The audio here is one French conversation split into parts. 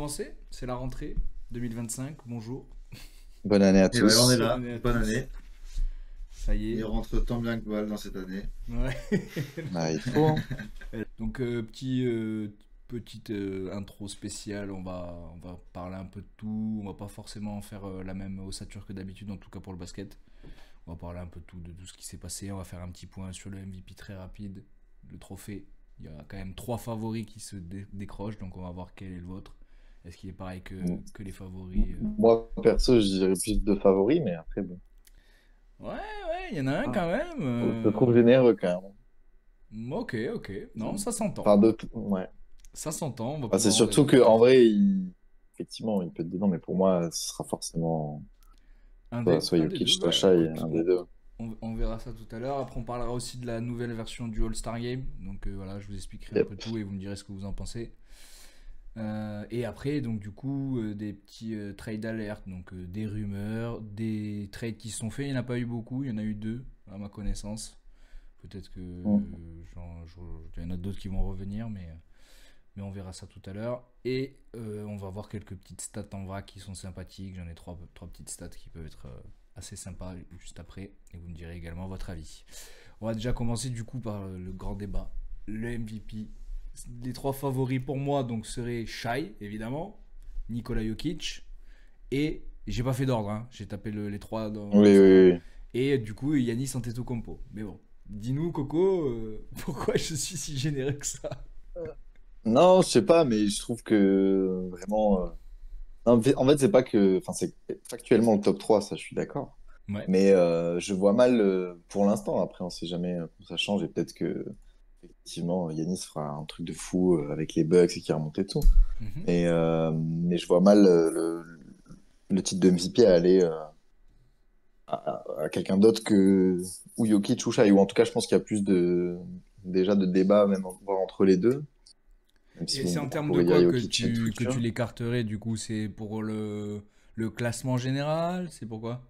commencer, c'est la rentrée 2025, bonjour. Bonne année à Et ouais, on est tous. Bonne là. année à Bonne tous. année. Ça y Il est. rentre tant bien que mal dans cette année. Ouais. Bah, il faut, hein. Donc petite intro spéciale, on va parler un peu de tout, on va pas forcément faire la même ossature que d'habitude, en tout cas pour le basket. On va parler un peu de tout ce qui s'est passé, on va faire un petit point sur le MVP très rapide, le trophée. Il y a quand même trois favoris qui se décrochent, donc on va voir quel est le vôtre. Est-ce qu'il est pareil que les favoris Moi, perso, je dirais plus de favoris, mais après, bon. Ouais, ouais, il y en a un Ah, quand même. je te trouve généreux quand même. Ok, ok. Non, ça s'entend. Enfin, ouais. Ça s'entend, on va Enfin, c'est pouvoir en surtout que débattre en après. vrai, effectivement, il peut être dedans, mais pour moi, ce sera forcément soit Un des deux, Jokic, soit bah Shai, écoute, un des deux. on verra ça tout à l'heure. Après, on parlera aussi de la nouvelle version du All-Star Game. Donc voilà, je vous expliquerai un peu Yep. tout et vous me direz ce que vous en pensez. Et après, donc du coup, des petits trade alertes, donc des rumeurs, des trades qui se sont faits. Il n'y en a pas eu beaucoup, il y en a eu deux à ma connaissance. Peut-être que Mm. il y en a d'autres qui vont revenir, mais on verra ça tout à l'heure. Et on va voir quelques petites stats en vrac qui sont sympathiques. J'en ai trois petites stats qui peuvent être assez sympas juste après. Et vous me direz également votre avis. On va déjà commencer du coup par le grand débat. Le MVP. Les trois favoris pour moi donc seraient Shai, évidemment, Nikola Jokic, et j'ai pas fait d'ordre, hein. J'ai tapé les trois Oui, comme ça. oui, oui. Et du coup, Yanis Antetokounmpo. Mais bon, dis-nous, Coco, pourquoi je suis si généreux que ça? Non, je sais pas, mais je trouve que vraiment. En fait, c'est pas que. Enfin, c'est factuellement le top 3, ça, je suis d'accord. Ouais, Mais je vois mal pour l'instant. Après, on sait jamais comment ça change et peut-être que effectivement Yanis fera un truc de fou avec les Bucks et qui remonte et tout. mhm. Mais je vois mal le titre de MVP aller à quelqu'un d'autre que ou Jokic ou Shai. Ou en tout cas, je pense qu'il y a plus déjà de débat même voire entre les deux. Même si Et bon, c'est en beaucoup termes de pourraient dire quoi Jokic a une que tu structure. l'écarterais du coup? C'est pour le classement général? C'est pourquoi?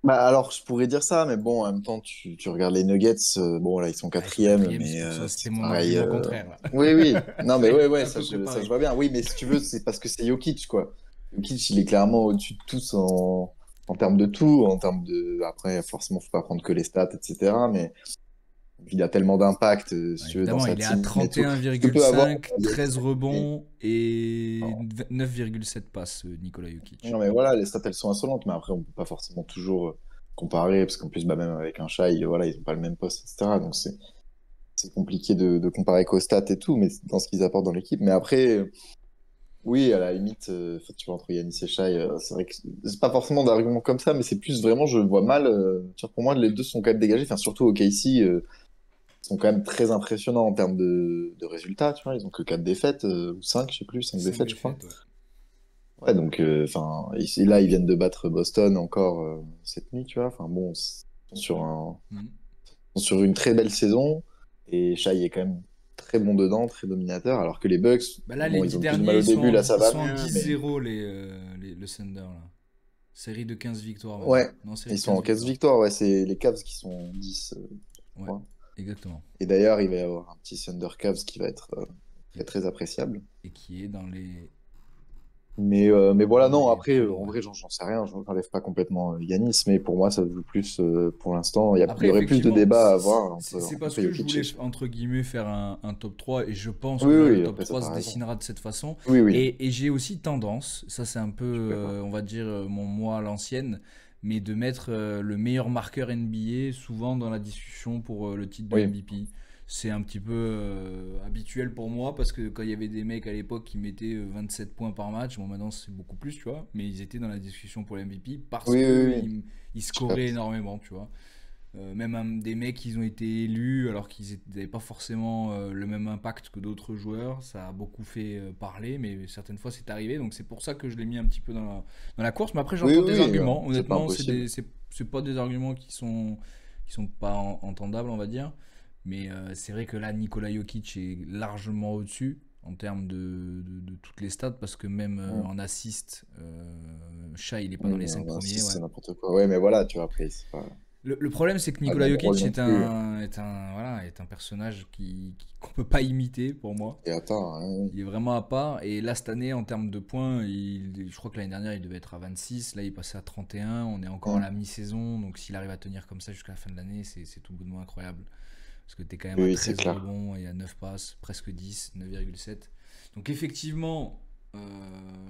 Bah alors, je pourrais dire ça, mais bon, en même temps, tu regardes les Nuggets, bon, là, ils sont Ah, ils sont quatrième, quatrième, c'est mais pour ça, c'était c'est mon pareil. argument contraire là. Oui, oui, non, mais J'avais ouais, ouais, un peu ça, je préparé. vois bien. Oui, mais si tu veux, c'est parce que c'est Jokic, quoi. Jokic, il est clairement au-dessus de tous en termes de tout, en termes de... Après, forcément, faut pas prendre que les stats, etc., mais il a tellement d'impact, si Ouais, tu veux, dans évidemment, sa il est à team et tout. Ce que peut avoir 31,5, Giannis 13 et rebonds et non. 9,7 passes, Nikola Jokic. Non, mais voilà, les stats, elles sont insolentes, mais après, on peut pas forcément toujours comparer, parce qu'en plus, bah, même avec un chat, voilà, ils ont pas le même poste, etc., donc c'est compliqué de comparer qu'aux stats et tout, mais dans ce qu'ils apportent dans l'équipe. Mais après, oui, à la limite, enfin, tu vois, entre Yanis et Shai, c'est vrai que c'est pas forcément d'arguments comme ça, mais c'est plus vraiment, je vois mal. Tu vois, pour moi, les deux sont quand même dégagés. Enfin, surtout au KC, sont quand même très impressionnants en termes de résultats. Tu vois, ils ont que 4 défaites, ou 5 je sais plus, 5 5 défaites, je crois. défaites, ouais. Ouais, donc, enfin, et là, ils viennent de battre Boston encore cette nuit, tu vois. Enfin, bon, ils sont Mhm. sur une très belle saison et Shai est quand même très bon dedans, très dominateur, alors que les Bucks, Bah là, les bon, 10 ils ont plus de mal derniers, au début, là ça ils va sont en mieux, mais 10-0, le Thunder, là. Série de 15 victoires maintenant. ouais, Non, série ils de sont 15 en 15 victoires. victoires, ouais, c'est les Cavs qui sont 10, je Ouais, crois. exactement. Et d'ailleurs, il va y avoir un petit Thunder Cavs qui va être Et très très appréciable. qui est Mais voilà, dans non, les après, premiers, en ouais. vrai, j'en sais rien, je n'enlève pas complètement Yanis, mais pour moi, ça se joue plus pour l'instant. Il Après, y aurait plus de effectivement, débats à avoir c'est parce entre que je Jokic et voulais, Shai. entre guillemets, faire un top 3 et je pense que Oui, là, le oui, top après ça, 3 se t'as raison. dessinera de cette façon. Oui, oui, Et j'ai aussi tendance, ça c'est un peu, je suis d'accord. on va dire, mon moi à l'ancienne, mais de mettre le meilleur marqueur NBA souvent dans la discussion pour le titre de Oui, MVP. C'est un petit peu habituel pour moi parce que quand il y avait des mecs à l'époque qui mettaient 27 points par match, bon maintenant c'est beaucoup plus, tu vois, mais ils étaient dans la discussion pour l'MVP parce oui, oui, que oui, ils je scoraient capte. énormément, tu vois. Même des mecs qui ont été élus alors qu'ils n'avaient pas forcément le même impact que d'autres joueurs, ça a beaucoup fait parler, mais certaines fois c'est arrivé, donc c'est pour ça que je l'ai mis un petit peu dans la course. Mais après Oui, j'entends des oui, oui, arguments, c'est pas honnêtement, impossible. c'est pas des arguments qui sont pas entendables, on va dire. Mais c'est vrai que là, Nikola Jokic est largement au-dessus en termes de toutes les stats, parce que même Mm. en assist, Shai il est pas dans Oui, les mais 5 on premiers, insiste, ouais. c'est n'importe quoi. Ouais, mais voilà, tu vois, après, c'est pas. Le problème, c'est que Pas le Nikola même rôle Jokic non plus. est un personnage qu'on peut pas imiter pour moi. Et attends, hein, Il est vraiment à part. Et là, cette année, en termes de points, je crois que l'année dernière, il devait être à 26. Là, il est passé à 31. On est encore à hein. la mi-saison. Donc, s'il arrive à tenir comme ça jusqu'à la fin de l'année, c'est tout bonnement incroyable. Parce que tu es quand même Oui, à oui, c'est 13 clair. rebonds et à 9 passes, presque 10, 9,7. Donc, effectivement,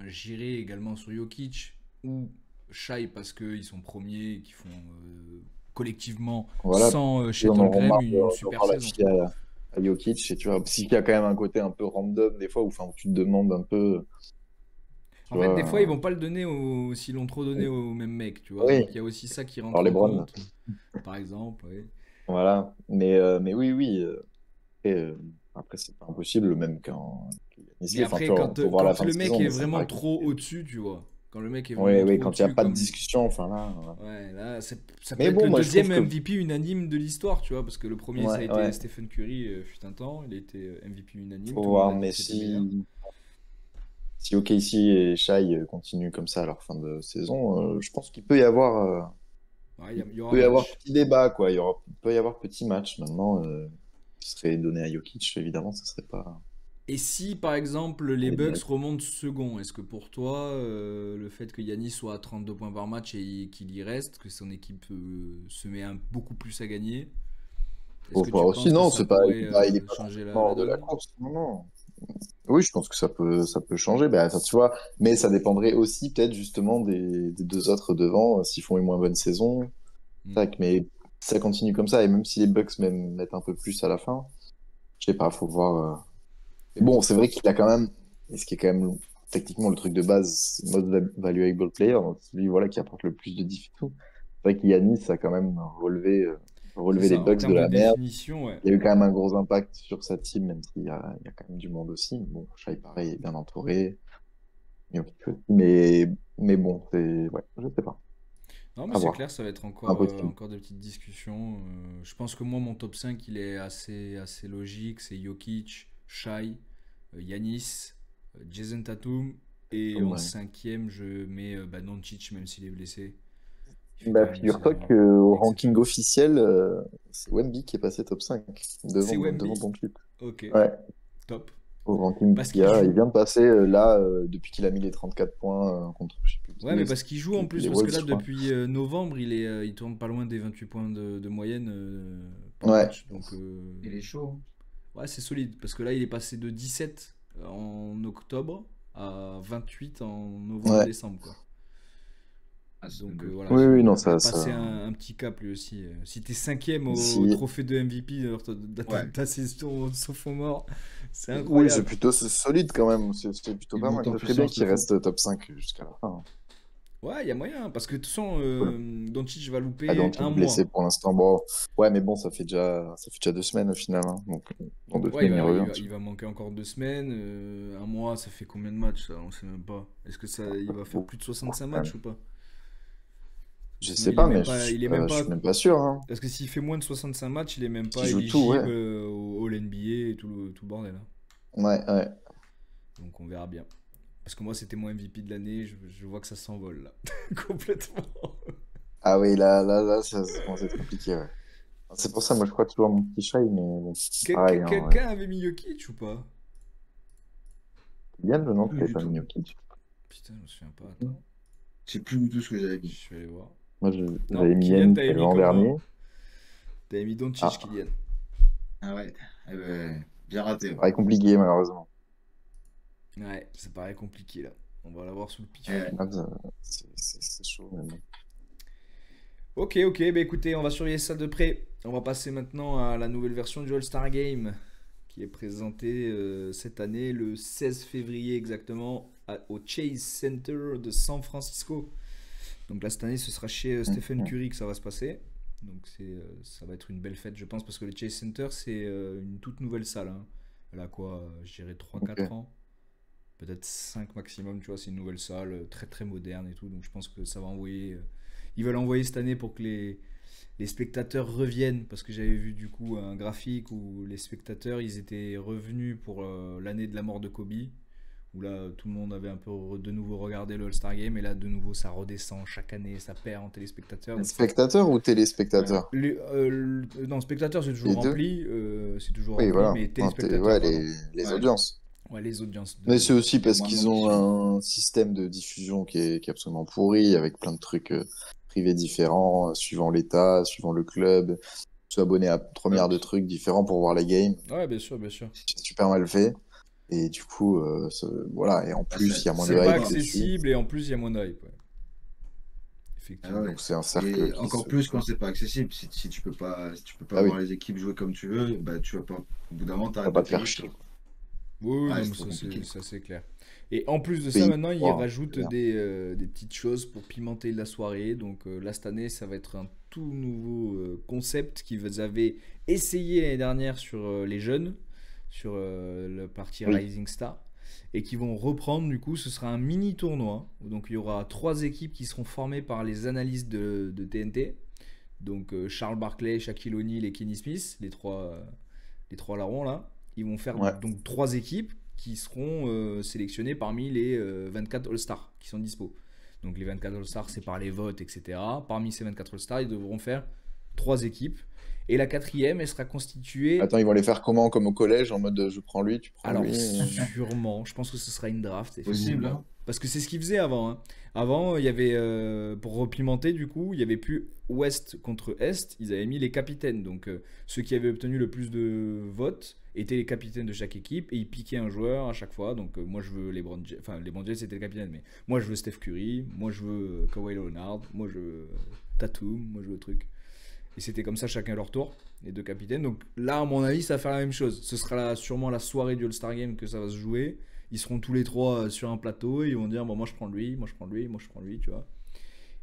j'irai également sur Jokic ou Shai parce qu'ils sont premiers et qu'ils font collectivement, Voilà, sans ils Chet en auront Holmgren, marre une de super voir la saison. fille à Jokic, et tu vois, parce qu'il y a quand même un côté un peu random des fois, où enfin, où tu te demandes un peu, tu En fait, des fois, ils vois. vont pas le donner s'ils l'ont trop donné au même mec, tu vois. Oui, Donc il y a aussi ça qui alors rentre les en Browns, compte, par exemple. Ouais. voilà. Mais oui, oui. Après, après c'est pas impossible, même quand Mais Yanis, enfin, tu après, vois, faut voir la quand fin de le mec saison, est mais ça me vraiment paraît trop compliqué. au-dessus, tu vois. Quand le mec est Oui, vraiment oui, trop quand il n'y a au-dessus, pas de comme. discussion, enfin là. Ouais, là, ça peut Mais être bon, le moi je deuxième trouve que. MVP unanime de l'histoire, tu vois. Parce que le premier, ça a Ouais, été ouais, Stephen Curry, fut un temps. Il a été MVP unanime. faut Tout le monde voir, a dit mais que c'était le meilleur. si OKC et Shai continuent comme ça à leur fin de saison, je pense qu'il peut y avoir. Ouais, Il il y aura peut y avoir match. petit débat, quoi. Il peut y avoir petit match. Maintenant, qui serait donné à Jokic, évidemment, ce serait pas. Et si par exemple les Les Bucks Bucks. remontent second, est-ce que pour toi le fait que Yanis soit à 32 points par match et qu'il y reste, que son équipe se met beaucoup plus à gagner, est-ce Faut que voir tu aussi, penses que non, ça c'est pas, pourrait il est pas changer complètement la hors de la donne? course. Non, non. Oui, je pense que ça peut changer. Ben, enfin, tu vois, mais ça dépendrait aussi peut-être justement des deux autres devant, s'ils font une moins bonne saison. Hmm. Tac, mais si ça continue comme ça, et même si les Bucks même mettent un peu plus à la fin, je sais pas, faut voir. Mais bon, c'est vrai qu'il a quand même, et ce qui est quand même techniquement le truc de base, c'est Most Valuable Player, donc c'est lui voilà, qui apporte le plus de diff et tout. C'est vrai qu'Yanis a quand même C'est relevé les ça, en Bucks de termes de la merde. définition, ouais. Il y a eu quand même un gros impact sur sa team, même il y a quand même du monde aussi. Bon, Shai, pareil, est bien entouré. Jokic aussi. Mais bon, c'est, ouais, je sais pas. Non mais À c'est voir. clair, ça va être Impossible. encore des petites discussions. Je pense que moi mon top 5 il est assez logique, c'est Jokic, Shai, Yanis, Jason Tatum, et en Ouais. cinquième je mets Doncic même s'il est blessé. Il fait quand Bah, même une figure-toi saison qu'au ranking exceptionnelle. officiel, c'est Wemby qui est passé top 5 C'est devant Wemby? Doncic. Ok, Ouais, top. au ranking Parce qu'il d'IA, il joue. vient de passer là, depuis qu'il a mis les 34 points contre, je sais plus Ouais, qui, mais parce qu'il joue en plus, les parce que Wolves, là je crois. depuis novembre il tourne pas loin des 28 points de moyenne par Ouais, match. Donc Il est chaud, hein. ouais, c'est solide. Parce que là il est passé de 17 en octobre à 28 en ouais. novembre-décembre, quoi. Ah, c'est Donc le voilà, Oui, oui, non, il a ça, passé un petit cap lui aussi. Si t'es cinquième au si, trophée de MVP de Ouais. ta saison sophomore, c'est oui, c'est incroyable. plutôt solide quand même, c'est plutôt Il pas monte mal. en Ça serait bien puissance de qu'il fou. reste top 5 jusqu'à la fin, hein. Ouais, il y a moyen. Parce que de toute façon, Cool. Doncic va Ah, louper donc il un est blessé mois. pour l'instant. Bon, ouais, mais bon, ça fait déjà 2 semaines au final, hein. Donc, dans deux Ouais, semaines, il revient il dessus. va manquer encore 2 semaines. Un mois, ça fait combien de matchs ça? On sait même pas. Est-ce que ça, il va faire Beaucoup, plus de 65 quand matchs même. ou pas? Je Sinon, sais pas, mais il est même je pas. suis même pas sûr, hein. Parce que s'il fait moins de 65 matchs, il est même S'il pas joue tout, ouais. éligible au All NBA et tout le bordel, hein. Ouais, ouais. Donc on verra bien. Parce que moi, c'était mon MVP de l'année. Je vois que ça s'envole là. Complètement. Ah oui, là, ça commence à être compliqué, ouais. C'est pour ça, moi, je crois toujours à mon petit chat, mais bon, pareil, hein, ouais. Quelqu'un avait mis Jokic ou pas? Yann, je non, tu Plus l'avais du pas tout. mis au pitch. Putain, je me souviens pas. Attends. Je sais plus du tout ce que j'avais mis. Je vais aller voir. Moi, Non, j'avais mis Kylian, Yann t'avais mis l'an comment? dernier. T'avais mis Doncic, Ah, Kylian. Ah ouais. Eh ben, bien raté, ouais. pareil compliqué, malheureusement. Ouais, ça paraît compliqué là. On va l'avoir sous le Au pif. Eh, final, c'est chaud, mais bon. Ok, ok, bah écoutez, on va surveiller ça de près. On va passer maintenant à la nouvelle version du All-Star Game qui est présentée cette année, le 16 février exactement, au Chase Center de San Francisco. Donc là, cette année, ce sera chez Stephen Mhm. Curry que ça va se passer. Donc ça va être une belle fête, je pense, parce que le Chase Center, c'est une toute nouvelle salle, hein. Elle a quoi, je dirais 3-4 Ok. ans, peut-être 5 maximum, tu vois, c'est une nouvelle salle très très moderne et tout. Donc je pense que ça va envoyer. Ils veulent envoyer cette année pour que les spectateurs reviennent, parce que j'avais vu du coup un graphique où les spectateurs ils étaient revenus pour l'année de la mort de Kobe, où là tout le monde avait un peu de nouveau regardé le All-Star Game, et là de nouveau ça redescend chaque année, ça perd en téléspectateurs. Donc, Spectateur ou téléspectateur? non, spectateurs c'est Les toujours deux? rempli, Oui, voilà. mais Non, téléspectateurs, ouais, pardon. les Ouais. audiences. Ouais, les audiences Mais c'est aussi Il y a parce moins de qu'ils monde qui ont un système de diffusion qui est absolument pourri, avec plein de trucs privés différents, suivant l'État, suivant le club. Tu es abonné à 3 Ouais, milliards de trucs différents pour voir les games. Ouais, bien sûr, bien sûr. C'est super mal fait. Et du coup, voilà. Et en bah, plus, il y a moins de C'est pas aide hype pas. dessus. accessible, et en plus il y a moins de hype, ouais. Ah Effectivement. ouais. Donc c'est un cercle Et qui encore se... plus quand c'est pas accessible. Si tu peux pas Ah voir oui, les équipes jouer comme tu veux, bah tu vas pas. Au bout d'un moment, on va t'arrêtes de pas te faire payer, chier, quoi. quoi. Oui, oui, Ouais, non, c'est mais trop compliqué, quoi. ça c'est clair. Et en plus de ça, Pays, maintenant, ils wow, rajoutent merde. des petites choses pour pimenter la soirée. Donc là, cette année, ça va être un tout nouveau concept qu'ils avaient essayé l'année dernière sur les jeunes, sur la partie Oui, Rising Star, et qui vont reprendre. Du coup, ce sera un mini tournoi. Donc il y aura 3 équipes qui seront formées par les analystes de TNT. Donc Charles Barkley, Shaquille O'Neal et Kenny Smith, les trois larrons là. Ils vont faire ouais. donc 3 équipes qui seront sélectionnées parmi les 24 All-Stars qui sont dispo. Donc les 24 All-Stars, c'est par les votes, etc. Parmi ces 24 All-Stars, ils devront faire 3 équipes. Et la quatrième, elle sera constituée. Attends, ils vont les faire comment? Comme au collège, en mode je prends lui, tu prends Alors, lui. sûrement, je pense que ce sera une draft, Possible, effectivement. hein? Parce que c'est ce qu'ils faisaient avant, hein. Avant, il y avait, pour repimenter, du coup, il n'y avait plus Ouest contre Est, ils avaient mis les capitaines. Donc, ceux qui avaient obtenu le plus de votes étaient les capitaines de chaque équipe, et ils piquaient un joueur à chaque fois. Donc, moi, je veux LeBron James, enfin, LeBron James, c'était le capitaine, mais moi, je veux Steph Curry, moi, je veux Kawhi Leonard, moi, je veux Tatum, moi, je veux truc. Et c'était comme ça, chacun leur tour, les 2 capitaines. Donc là, à mon avis, ça va faire la même chose. Ce sera sûrement la soirée du All-Star Game que ça va se jouer. Ils seront tous les 3 sur un plateau, et ils vont dire bon, moi je prends lui, moi je prends lui, moi je prends lui, tu vois.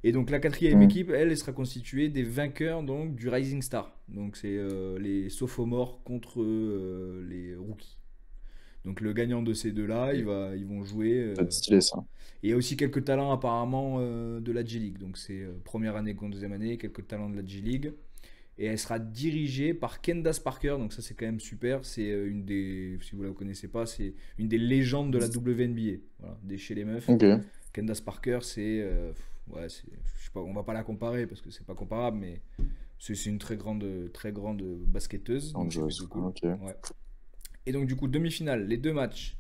Et donc la quatrième Hmm. équipe, elle sera constituée des vainqueurs donc du Rising Star. Donc c'est les sophomores contre les rookies. Donc le gagnant de ces deux-là, Ok. ils vont jouer. Ça va être stylé, ça. Et il y a aussi quelques talents apparemment de la G-League. Donc c'est première année contre deuxième année, quelques talents de la G-League. Et elle sera dirigée par Candace Parker. Donc ça c'est quand même super. C'est une des, si vous la connaissez pas, c'est une des légendes de la WNBA. Voilà, chez les meufs. Ok. Candace Parker, c'est, ouais, je sais pas, on va pas la comparer parce que c'est pas comparable, mais c'est une très grande basketteuse. Donc c'est Dangereuse. plutôt cool. Ok. Ouais. Et donc du coup demi-finale, les 2 matchs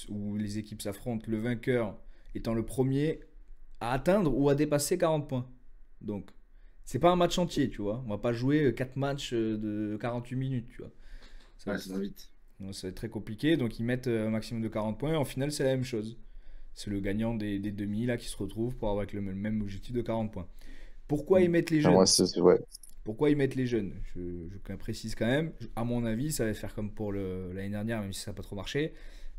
où les équipes s'affrontent, le vainqueur étant le premier à atteindre ou à dépasser 40 points. Donc c'est pas un match entier, tu vois. On va pas jouer 4 matchs de 48 minutes, tu vois. Ça va Ouais, être, ça va vite. donc, ça va être très compliqué. Donc ils mettent un maximum de 40 points. Et en finale, c'est la même chose. C'est le gagnant des demi là qui se retrouve pour avoir avec le même objectif de 40 points. Pourquoi ils mettent les Ah, moi, jeunes? ouais. Pourquoi ils mettent les jeunes? Je précise quand même. À mon avis, ça va faire comme pour l'année dernière, même si ça n'a pas trop marché.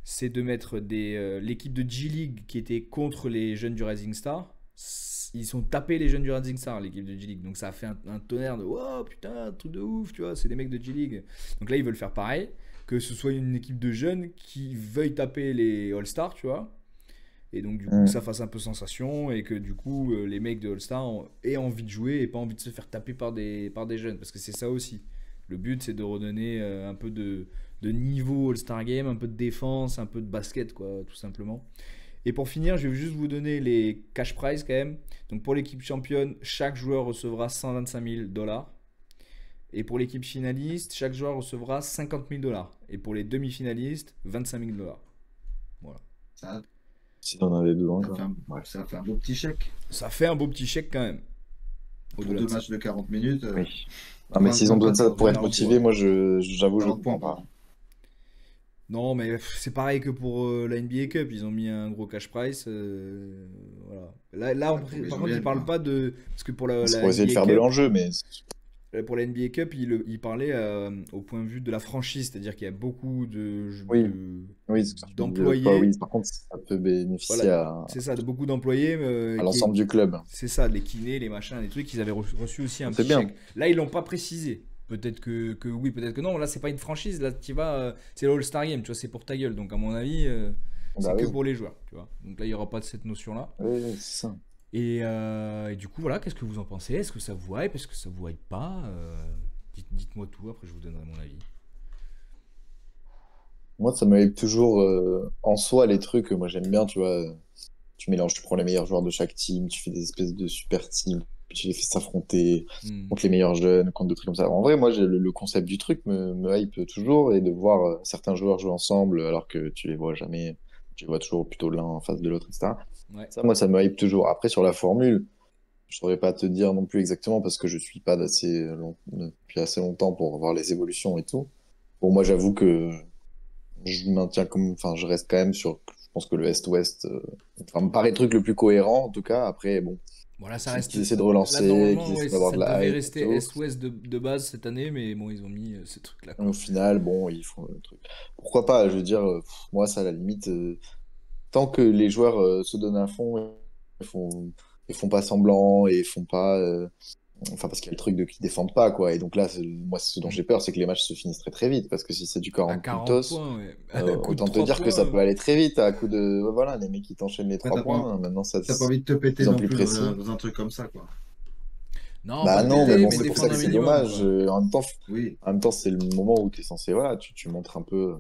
C'est de mettre l'équipe de G-League qui était contre les jeunes du Rising Star. Ils sont tapés les jeunes du Rising Star, l'équipe de G-League. Donc ça a fait un tonnerre de oh putain, truc de ouf, tu vois, c'est des mecs de G-League. Donc là, ils veulent faire pareil. Que ce soit une équipe de jeunes qui veuille taper les All-Stars, tu vois. Et donc du coup que Hmm. ça fasse un peu sensation, et que du coup les mecs de All-Star aient envie de jouer et pas envie de se faire taper par des jeunes. Parce que c'est ça aussi. Le but c'est de redonner un peu de niveau All-Star Game, un peu de défense, un peu de basket quoi, tout simplement. Et pour finir, je vais juste vous donner les cash prizes quand même. Donc pour l'équipe championne, chaque joueur recevra 125 000 dollars. Et pour l'équipe finaliste, chaque joueur recevra 50 000 dollars. Et pour les demi-finalistes, 25 000 dollars. Voilà. Ça, Si t'en avais besoin, ça quoi. fait un, Bref. ça fait un beau petit chèque. Ça fait un beau petit chèque quand même. Pour Au-delà 2 de ça. matchs de 40 minutes, Oui. Non, mais s'ils ont besoin de ça pour être motivés, moi, j'avoue, je 40 points, comprends pas. pardon. Non, mais c'est pareil que pour la NBA Cup. Ils ont mis un gros cash price. Voilà. Là Ouais, pour que les par gens contre, ils viennent, parlent quoi. pas de. Parce que pour C'est la pour essayer de NBA faire de Cup, l'enjeu, mais pour la NBA Cup, il parlait au point de vue de la franchise. C'est-à-dire qu'il y a beaucoup oui, oui, c'est ce que tu me disais l'autre fois, oui. d'employés. Par contre, ça peut Voilà, bénéficier c'est ça, de beaucoup d'employés à l'ensemble du club. c'est ça, les kinés, les machins, les trucs, ils avaient reçu aussi un C'est petit bien. chèque. Là, ils l'ont pas précisé. Peut-être que oui, peut-être que non. Là, c'est pas une franchise. Là, tu vas, c'est l'All-Star Game, tu vois, c'est pour ta gueule. Donc, à mon avis, c'est Bah que oui, pour les joueurs, tu vois. Donc là, il y aura pas de cette notion-là. oui, oui, c'est ça. Et du coup, voilà, qu'est-ce que vous en pensez? Est-ce que ça vous hype? Est-ce que ça vous hype pas? Dites-moi tout, après je vous donnerai mon avis. Moi, ça me hype toujours en soi les trucs. Moi, j'aime bien, tu vois. Tu mélanges, tu prends les meilleurs joueurs de chaque team, tu fais des espèces de super teams, tu les fais s'affronter Hmm. contre les meilleurs jeunes, contre des trucs comme ça. En vrai, moi, le concept du truc me hype toujours et de voir certains joueurs jouer ensemble alors que tu les vois jamais, tu les vois toujours plutôt l'un en face de l'autre, etc. Ouais. Ça, moi, ça me hype toujours. Après, sur la formule, je saurais pas te dire non plus exactement parce que je suis pas depuis assez longtemps pour voir les évolutions et tout. Bon, moi, j'avoue que je maintiens comme, enfin, je reste quand même sur, je pense que le Est-Ouest, enfin, me paraît le truc le plus cohérent, en tout cas. Après, bon, Bon, là, ça reste. qu'ils essaient de Là, relancer, qu'ils normalement, ouais, essaient d'avoir ça de la devait hype et rester tout. Est-Ouest de base cette année, mais bon, ils ont mis ces trucs-là, Au quoi. final, bon, ils font le truc. Pourquoi pas? Je veux dire, moi, ça, à la limite, tant que les joueurs se donnent à fond, ils font pas semblant et font pas, enfin, parce qu'il y a le truc de qu'ils défendent pas, quoi. Et donc là, moi, ce dont Hmm. j'ai peur, c'est que les matchs se finissent très très vite, parce que si c'est du À 40 40 puntos. points, ouais. À coup de Autant te 3 dire que ça points. peut aller très vite à coup de. Voilà, les mecs qui t'enchaînent les Ouais, 3 points. Maintenant, ça, t'as pas c'est envie de te de péter plus en non plus plus précis. dans un truc comme ça, quoi. Non, pas Bah te non, mais péter, bon, mais c'est pour ça défendre que un c'est minimum, dommage. quoi. Oui. En même temps, c'est le moment où tu es censé. Voilà, tu montres un peu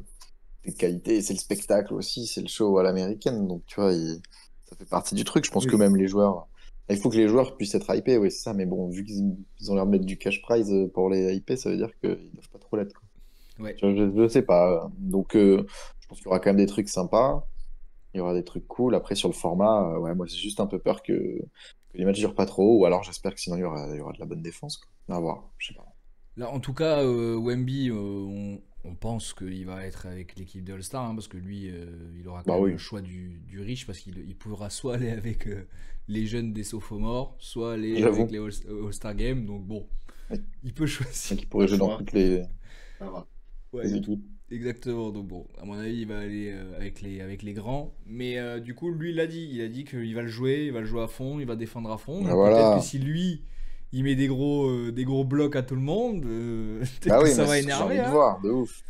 tes qualités. C'est le spectacle aussi, c'est le show à l'américaine. Donc, tu vois, ça fait partie du truc. Je pense que Oui. même les joueurs. Il faut que les joueurs puissent être hypés, oui, c'est ça. Mais bon, vu qu'ils ont l'air de mettre du cash prize pour les hyper, ça veut dire qu'ils doivent pas trop l'être, quoi. Ouais. Tu vois, je sais pas. Donc, je pense qu'il y aura quand même des trucs sympas. Il y aura des trucs cool. Après, sur le format, ouais, moi, j'ai juste un peu peur que les matchs durent pas trop. Ou alors, j'espère que sinon, il y aura de la bonne défense, quoi. À voir, je sais pas. Là, en tout cas, Wemby, on pense qu'il va être avec l'équipe de All-Star, hein, parce que lui, il aura quand Bah même le oui, choix du riche, parce qu'il pourra soit aller avec les jeunes des sophomores, soit aller avec j'avoue. les All-Star Games. Donc bon, Mec, il peut choisir. mec, il Pas pourrait le jouer dans choix. toutes Ça va. Ouais, les équipes. exactement. Donc bon, à mon avis, il va aller avec les grands. Mais du coup, lui, il a dit qu'il va le jouer, il va le jouer à fond, il va défendre à fond. Bah Donc peut-être que voilà. si lui, il met des gros blocs à tout le monde, peut-être Bah que oui, ça moi, va c'est ce que j'ai énerver, envie de hein. voir. De ouf.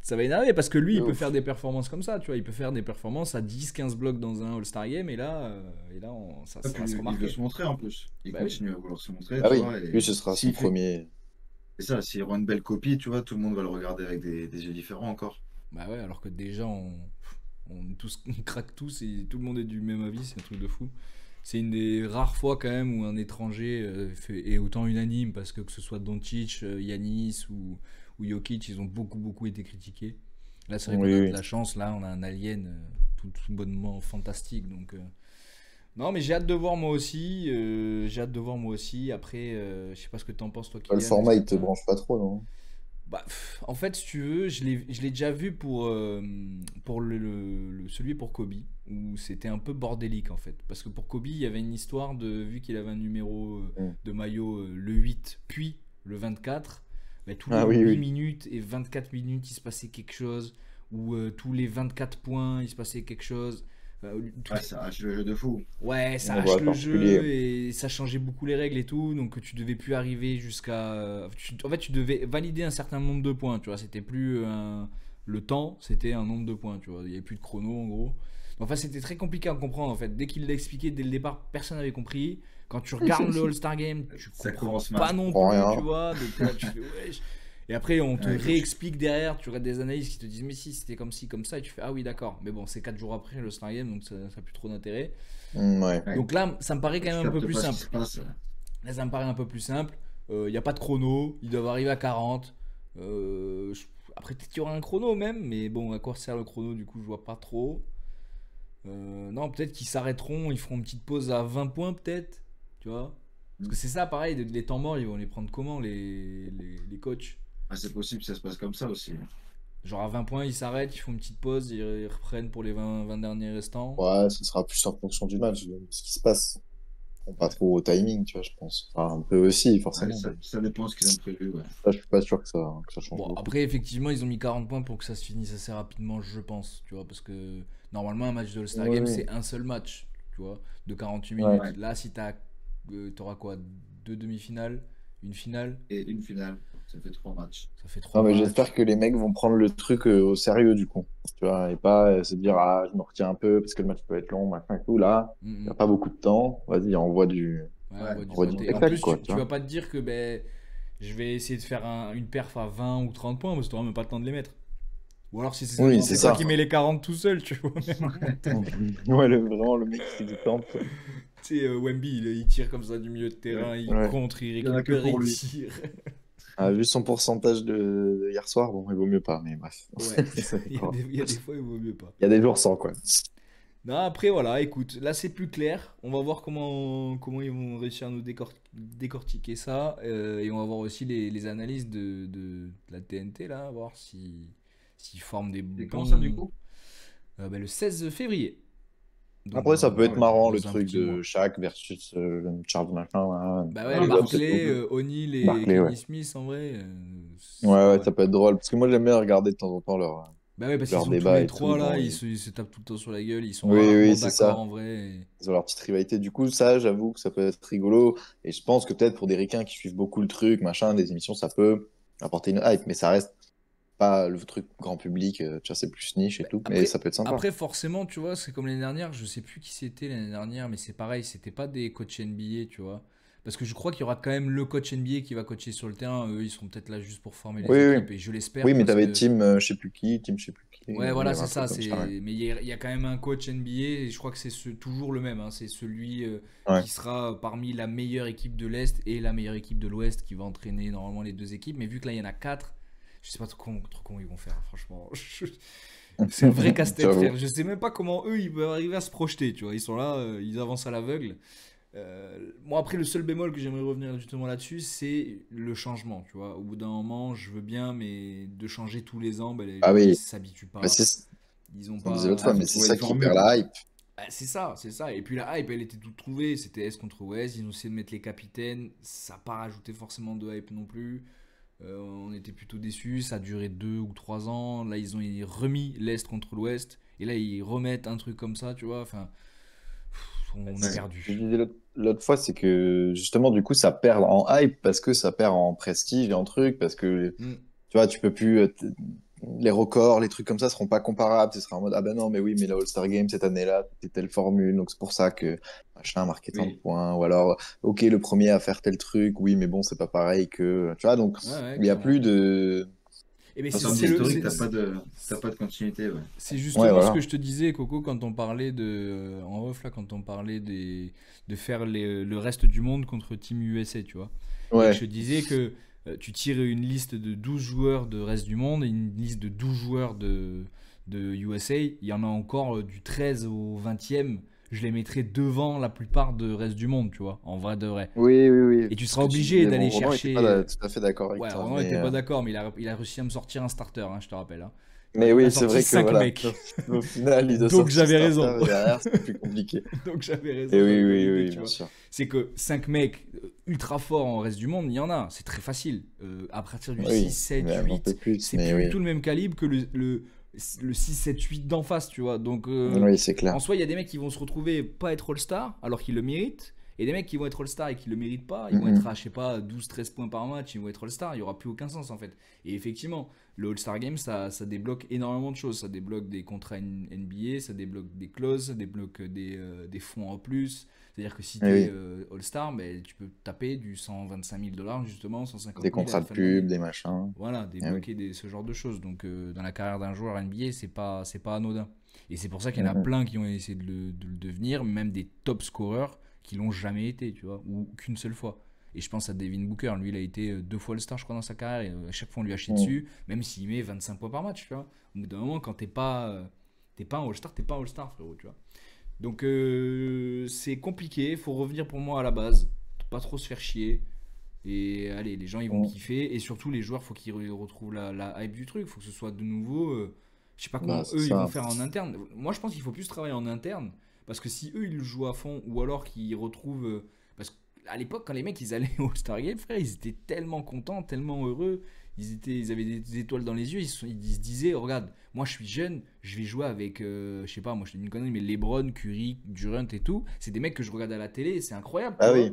Ça va énerver parce que lui, De il peut faire ouf. des performances comme ça, tu vois. Il peut faire des performances à 10-15 blocs dans un All-Star Game et là Et ça va se puis, il veut remarquer. se montrer en plus. Il Bah oui. continue à vouloir se montrer, Bah tu oui. vois. Lui, Et ce sera son s'il fait. premier. C'est ça, s'il rend une belle copie, tu vois, tout le monde va le regarder avec des yeux différents encore. Bah ouais, alors que déjà, on craque tous et tout le monde est du même avis, c'est un truc de fou. C'est une des rares fois quand même où un étranger est autant unanime parce que ce soit Doncic, Yanis ou Jokic, ils ont beaucoup été critiqués. Là, c'est vrai qu'on Oui, a de oui. la chance, là, on a un alien tout bonnement fantastique. Donc, non, mais j'ai hâte de voir moi aussi. J'ai hâte de voir moi aussi. Après, je sais pas ce que t'en penses, toi, Bah, le Kylian. Est-ce format, que il te t'as. branche pas trop, non? Bah, en fait, si tu veux, je l'ai déjà vu pour celui pour Kobe, où c'était un peu bordélique en fait. Parce que pour Kobe, il y avait une histoire vu qu'il avait un numéro Mm. de maillot le 8 puis le 24, bah, tous les Ah oui, 8 oui. minutes et 24 minutes, il se passait quelque chose. Ou tous les 24 points, il se passait quelque chose. Ah, ça arrache le jeu de fou. Ouais, ça On hache va le particulier. jeu et ça changeait beaucoup les règles et tout, donc tu devais plus arriver jusqu'à. En fait, tu devais valider un certain nombre de points, tu vois. C'était plus le temps, c'était un nombre de points, tu vois. Il n'y avait plus de chrono en gros. Enfin, c'était très compliqué à comprendre en fait. Dès qu'il l'a expliqué dès le départ, personne n'avait compris. Quand tu regardes le All-Star Game, tu Ça comprends commence pas mal. Je non comprends plus, tu rien. vois. Donc t'es là, tu fais wesh. Et après, on te Ouais, réexplique derrière, tu regardes des analyses qui te disent, mais si, c'était comme ci, comme ça, et tu fais, ah oui, d'accord. Mais bon, c'est 4 jours après le Star Game, donc ça n'a plus trop d'intérêt. Ouais. ouais. Donc là, ça me paraît quand Tu même un peu captes plus pas ce qui simple. se passe. Là, ça me paraît un peu plus simple. Il n'y a pas de chrono, ils doivent arriver à 40. Après, peut-être qu'il y aura un chrono même, mais bon, à quoi sert le chrono, du coup, je vois pas trop. Non, peut-être qu'ils s'arrêteront, ils feront une petite pause à 20 points, peut-être. Tu vois. Parce que c'est ça, pareil, les temps morts, ils vont les prendre comment, les coachs. Ah, c'est possible que ça se passe comme ça aussi. Genre à 20 points, ils s'arrêtent, ils font une petite pause, ils reprennent pour les 20 derniers restants. Ouais, ce sera plus en fonction du match, de ce qui se passe. Ils font pas Ouais. trop au timing, tu vois, je pense. Enfin, un peu aussi, Ouais, forcément. ça dépend ce qu'ils ont prévu, ouais. Ça, je suis pas sûr que ça change Bon, beaucoup. après, effectivement, ils ont mis 40 points pour que ça se finisse assez rapidement, je pense. Tu vois, parce que normalement, un match de All-Star Oui, Game, oui. c'est un seul match, tu vois, de 48 Ouais. minutes. Ouais. Là, si t'auras quoi, deux demi-finales, une finale, Et une finale, ça fait 3 matchs. ça fait Non, trois mais matchs. j'espère que les mecs vont prendre le truc au sérieux, du coup. Tu vois, et pas se dire, ah, je me retiens un peu parce que le match peut être long, machin et tout. Là, il n'y a Mhm. pas beaucoup de temps. Vas-y, Ouais, on Ouais, voit du envoie du pâté. En spectacle, plus, quoi, tu tu vas vois. pas te dire que ben, je vais essayer de faire une perf à 20 ou 30 points parce que t'auras même pas le temps de les mettre. Ou alors si c'est Oui, simplement c'est c'est toi ça. qui mets les 40 tout seul, tu vois. Ouais, vraiment le mec qui du camp. Tu sais, Wemby, il tire comme ça du milieu de terrain, il Ouais. contre, il Il y en a que récupère, pour il lui. tire. Ah, vu son pourcentage de hier soir, bon, il vaut mieux pas, mais bref. Ouais, C'est encore- il y a des fois, il vaut mieux pas. Il y a des jours sans, quoi. Non, après, voilà, écoute, là c'est plus clair. On va voir comment ils vont réussir à nous décortiquer ça. Et on va voir aussi les analyses de la TNT, là, voir s'ils forment des Et quand ça, du bons. coup? Bah, le 16 février. Donc, Après, ça peut Ah être ouais, marrant, le dans un truc petit mois. de Shaq versus Charles Machin, là. Bah Ah ouais, oui, bah, L'autre et Barclay, tout. O'Neal et Barclay, ouais. Kenny Smith, en vrai, Ouais, c'est pas ouais, mal. ça peut être drôle. Parce que moi, j'aime bien regarder de temps en temps Bah ouais, parce qu'ils leur sont tous débat les et tout. trois là, Bon, ils se tapent tout le temps sur la gueule, ils sont oui, rarement oui, c'est d'accord ça. en vrai. Ils ont leur petite rivalité. Du coup, ça, j'avoue que ça peut être rigolo. Et je pense que peut-être pour des ricains qui suivent beaucoup le truc, machin, des émissions, ça peut apporter une hype. Mais ça reste pas le truc grand public. Tu vois, c'est plus niche et Bah, tout. Mais ça peut être sympa. après, forcément, tu vois, c'est comme l'année dernière, je sais plus qui c'était l'année dernière, mais c'est pareil, c'était pas des coachs NBA, tu vois. Parce que je crois qu'il y aura quand même le coach NBA qui va coacher sur le terrain. Eux, ils sont peut-être là juste pour former les Oui, oui. équipes, et je Oui, l'espère mais parce t'avais que. team, je sais plus qui, team, je sais plus qui. Ouais, Il y voilà, avait c'est un truc ça. comme ça, ouais. Mais il y a quand même un coach NBA, et je crois que c'est toujours le même, hein. C'est celui Ouais. qui sera parmi la meilleure équipe de l'Est et la meilleure équipe de l'Ouest qui va entraîner normalement les deux équipes. Mais vu que là, il y en a quatre, je sais pas trop comment ils vont faire, franchement. C'est un vrai casse-tête, J'avoue. frère. Je sais même pas comment eux ils peuvent arriver à se projeter, tu vois. Ils sont là, ils avancent à l'aveugle. Moi, après, le seul bémol que j'aimerais revenir justement là-dessus, c'est le changement, tu vois. Au bout d'un moment, je veux bien, mais de changer tous les ans, ben, les Ah gens ils oui. s'habituent Mais pas. c'est Ils ont on disait l'autre Ah, fois, pas. faut mais c'est trouver des ça qui perd formules. la hype. Bah, c'est ça, c'est ça. Et puis la hype, elle était toute trouvée. C'était Est contre Ouest. Ils ont essayé de mettre les capitaines. Ça n'a pas rajouté forcément de hype non plus. On était plutôt déçus. Ça a duré 2 ou 3 ans. Là, ils ont remis l'Est contre l'Ouest. Et là, ils remettent un truc comme ça, tu vois. Enfin, on est Ce que je perdu. disais l'autre fois, c'est que justement, du coup, ça perd en hype parce que ça perd en prestige et en truc, parce que Hmm. tu vois, tu peux plus. Les records, les trucs comme ça seront pas comparables. Ce sera en mode, ah ben non, mais oui, mais la All-Star Game cette année-là, c'était telle formule, donc c'est pour ça que machin a marqué tant de Oui. points. Ou alors, ok, le premier à faire tel truc, oui, mais bon, c'est pas pareil que. Tu vois, donc Ouais, ouais, il y a clairement. plus de. Et bien, En Façon termes de d'historique, dire. t'as pas de continuité, ouais. c'est Ouais, justement ce que voilà. je te disais, Coco, quand on parlait en off, là, quand on parlait de faire le reste du monde contre Team USA, tu vois. Et que je Ouais. te disais que tu tires une liste de 12 joueurs de reste du monde et une liste de 12 joueurs de USA. Il y en a encore du 13 au 20e. Je les mettrais devant la plupart de reste du monde, tu vois, en vrai de vrai. Oui, oui, oui. Et tu Ce seras que tu obligé disais, bon, d'aller Ronan était pas chercher. tout à fait d'accord avec Ouais, toi, Ronan mais. n'était pas d'accord, mais il a réussi à me sortir un starter, hein, je te rappelle, hein. Mais Il m'a oui, c'est sorti vrai que 5 voilà, mecs. au final, il a Donc sorti j'avais raison. starter et derrière, c'était plus compliqué. Donc j'avais Et raison oui, dans oui, l'idée, oui, tu bien vois. sûr. C'est que 5 mecs ultra forts en reste du monde, il y en a. C'est très facile. À partir du 6, Oui, 7, même un peu 8, plus, c'est mais plus du oui. tout le même calibre que le 6, 7, 8 d'en face, tu vois. Donc Oui, c'est en clair. soi, il y a des mecs qui vont se retrouver pas être All-Star alors qu'ils le méritent. Et des mecs qui vont être All-Star et qui le méritent pas, ils vont être à, Mhm. je sais pas, 12, 13 points par match, ils vont être All-Star, il y aura plus aucun sens en fait. Et effectivement, le All-Star Game, ça débloque énormément de choses. Ça débloque des contrats NBA, ça débloque des clauses, ça débloque des fonds en plus. C'est-à-dire que si tu Oui, es oui. All-Star, ben, tu peux taper du 125 000 dollars, justement, 150 Des 000 à la contrats de fin de l'année. pub, des machins. Voilà, Eh oui. débloquer ce genre de choses. Donc, dans la carrière d'un joueur NBA, c'est pas anodin. Et c'est pour ça qu'il y en a Mhm. plein qui ont essayé de le devenir, même des top scoreurs qui l'ont jamais été, tu vois, ou qu'une seule fois. Et je pense à Devin Booker, lui, il a été 2 fois All-Star, je crois, dans sa carrière, et à chaque fois on lui a chié Mhm. dessus, même s'il met 25 points par match, tu vois. Au bout d'un moment, quand t'es pas un All-Star, t'es pas un All-Star, frérot, tu vois. Donc, c'est compliqué, faut revenir pour moi à la base, pas trop se faire chier. Et allez, les gens ils vont Mhm. kiffer. Et surtout, les joueurs, faut qu'ils retrouvent la hype du truc. Faut que ce soit de nouveau. Je sais pas Bah, comment c'est eux ils vont ça. faire en interne. Moi, je pense qu'il faut plus travailler en interne. Parce que si eux ils le jouent à fond, ou alors qu'ils retrouvent. Parce qu'à l'époque, quand les mecs ils allaient au Star Game, frère, ils étaient tellement contents, tellement heureux. Ils avaient des étoiles dans les yeux. Ils se disaient, oh, regarde, moi je suis jeune, je vais jouer avec, je sais pas, moi je te dis une connerie, mais LeBron, Curry, Durant et tout. C'est des mecs que je regarde à la télé, c'est incroyable, tu Ah vois. oui.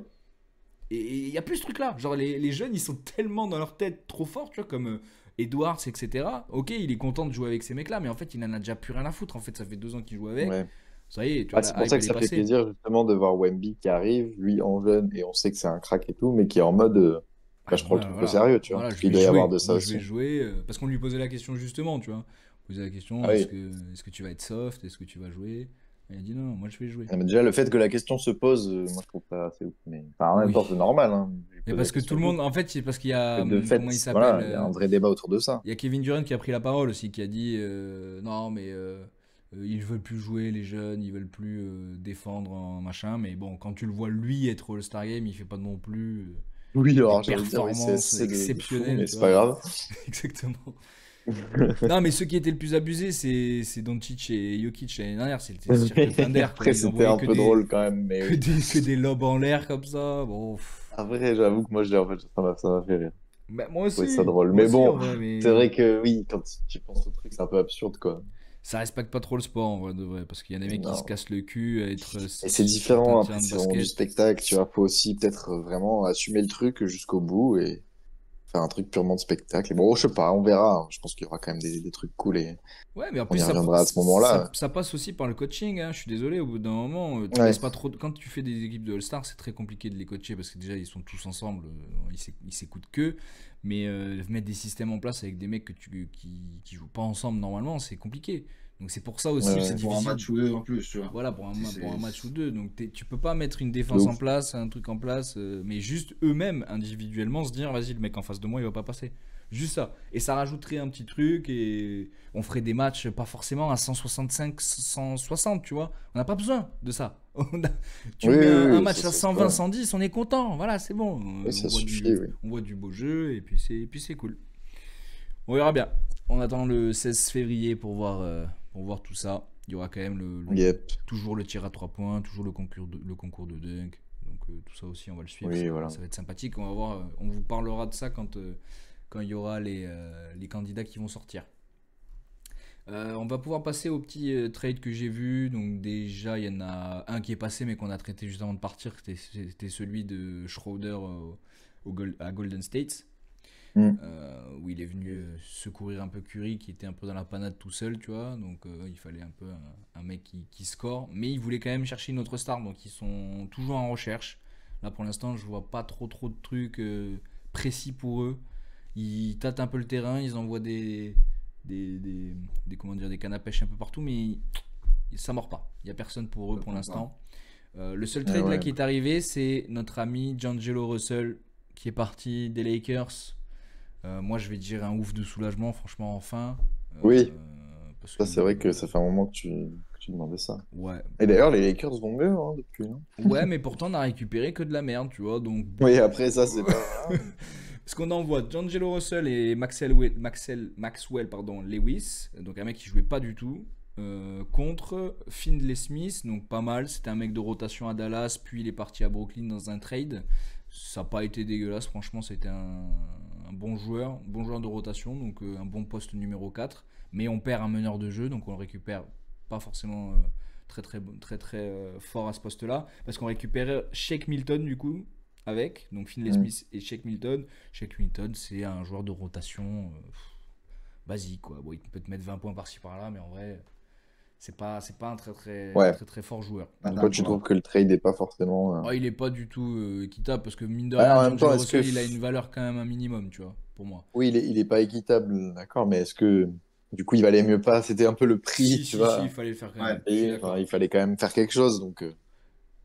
Et il y a plus ce truc-là. Genre, les jeunes, ils sont tellement dans leur tête trop forts, tu vois, comme Edwards, etc. Ok, il est content de jouer avec ces mecs-là, mais en fait, il en a déjà plus rien à foutre. En fait, ça fait 2 ans qu'il joue avec. Ouais. Ça y est, tu vois, Ah, c'est la pour hype, ça que elle est ça fait passée. plaisir justement de voir Wemby qui arrive, lui en jeune, et on sait que c'est un crack et tout, mais qui est en mode, bah, Ah, je prends le voilà, truc au voilà, sérieux, tu vois. voilà, Parce je qu'il vais doit y avoir jouer. de ça Moi, je aussi. vais jouer. Parce qu'on lui posait la question justement, tu vois. Posé la question, Ah oui. est-ce que tu vas être soft, est-ce que tu vas jouer? Et il a dit non, moi je vais jouer. Ah, mais déjà, le fait que la question se pose, moi, je trouve ça assez ouf. Mais enfin, en même Oui. temps, c'est normal, hein. Je lui Mais pose la parce que tout question le et tout. monde, en fait, c'est parce qu'il y a, Que de fait, comment il s'appelle? voilà, il y a un vrai débat autour de ça. Il y a Kevin Durant qui a pris la parole aussi, qui a dit non, mais ils veulent plus jouer, les jeunes, ils veulent plus défendre en machin. Mais bon, quand tu le vois lui être au All-Star Game, il fait pas non plus Oui, des alors j'ai envie de dire, oui, performances de fou, exceptionnelles, mais tu c'est vois. pas grave. Exactement. Non, mais ceux qui étaient le plus abusés, c'est Doncic et Jokic l'année dernière. C'était sur le plein d'air, quoi. Après, Ils c'était envoyaient un peu drôle quand même, mais oui. que des lobes en l'air comme ça. Bon, Après, j'avoue que moi, en fait, ça m'a fait rire. bah, Je trouvais ça drôle. moi Mais aussi bon, en vrai, c'est mais vrai que oui, quand tu penses au truc, c'est un peu absurde, quoi. ça respecte pas trop le sport en vrai de vrai, parce qu'il y a des mecs qui se Non. cassent le cul à être Et c'est sur un différent, après, terrain de c'est vraiment du basket. spectacle, tu vois. Faut aussi peut-être vraiment assumer le truc jusqu'au bout et faire un truc purement de spectacle. Et bon, je sais pas, on verra, hein. Je pense qu'il y aura quand même des trucs cool et Ouais, mais en on plus, y reviendra à ce moment-là. ça passe aussi par le coaching, hein. Je suis désolé, au bout d'un moment, tu Ouais. laisses pas trop. Quand tu fais des équipes de All-Star, c'est très compliqué de les coacher parce que déjà, ils sont tous ensemble, ils s'écoutent que. Mais mettre des systèmes en place avec des mecs qui jouent pas ensemble normalement, c'est compliqué. Donc c'est pour ça Ouais, aussi que c'est ouais. Pour un difficile. match ou deux en plus, tu vois. Voilà, Si pour un c'est- match ou deux. Donc tu peux pas mettre une De défense en ouf. place, un truc en place, mais juste eux-mêmes, individuellement, se dire, vas-y, le mec en face de moi, il va pas passer. Juste ça. Et ça rajouterait un petit truc et on ferait des matchs pas forcément à 165, 160, tu vois. On n'a pas besoin de ça. Tu Oui, mets oui, un oui, match à ça se 120, voit. 110, on est content. Voilà, c'est bon. Oui, ça suffit, oui. On voit du beau jeu et puis c'est cool. On verra bien. On attend le 16 février pour voir tout ça. Il y aura quand même Yep. toujours le tir à 3 points, toujours le concours de dunk. Donc tout ça aussi, on va le suivre. Oui, voilà. Ça va être sympathique. On va voir. On vous parlera de ça quand il y aura les candidats qui vont sortir. On va pouvoir passer au petit trade que j'ai vu. Donc déjà, il y en a un qui est passé, mais qu'on a traité juste avant de partir. C'était celui de Schroeder à Golden State. Mm. Où il est venu secourir un peu Curry qui était un peu dans la panade tout seul, tu vois. Donc il fallait un peu un mec qui score. Mais il voulait quand même chercher une autre star. Donc ils sont toujours en recherche. Là pour l'instant, je vois pas trop de trucs précis pour eux. Ils tâtent un peu le terrain, ils envoient comment dire, des cannes à pêche un peu partout, mais ça mord pas. Il y a personne pour eux pour l'instant. Le seul trade là Ouais. qui est arrivé, c'est notre ami D'Angelo Russell qui est parti des Lakers. Moi, je vais dire un ouf de soulagement, franchement, enfin. Oui, Parce ça c'est vrai que ça fait un moment que tu demandais ça. Ouais. Et d'ailleurs, les Lakers vont mieux hein, depuis. Hein. Ouais, mais pourtant, on a récupéré que de la merde, tu vois. Donc, Oui, après ça, c'est pas. parce qu'on envoie D'Angelo Russell et Maxwell pardon, Lewis, donc un mec qui jouait pas du tout, contre Findlay Smith, donc pas mal. C'était un mec de rotation à Dallas, puis il est parti à Brooklyn dans un trade. Ça n'a pas été dégueulasse, franchement, c'était un bon joueur de rotation, donc un bon poste numéro 4. Mais on perd un meneur de jeu, donc on le récupère pas forcément très fort à ce poste-là, parce qu'on récupère Shake Milton du coup, avec, donc Finlay Smith et Shake Milton. Shake Milton, c'est un joueur de rotation basique, quoi. Bon, il peut te mettre 20 points par-ci par-là, mais en vrai, c'est pas un Ouais. très fort joueur. Donc, toi, tu trouves que le trade n'est pas forcément. Oh, il est pas du tout équitable parce que mine de Ouais, rien, en même temps, D'Angelo est-ce que. Russell, il a une valeur quand même un minimum, tu vois, pour moi. Oui, il est pas équitable, d'accord, mais est-ce que. Du coup, il valait mieux pas. C'était un peu le prix, tu Si, vois. il fallait le faire quand Ouais. même. Je suis Et d'accord. enfin, il fallait quand même faire quelque chose, donc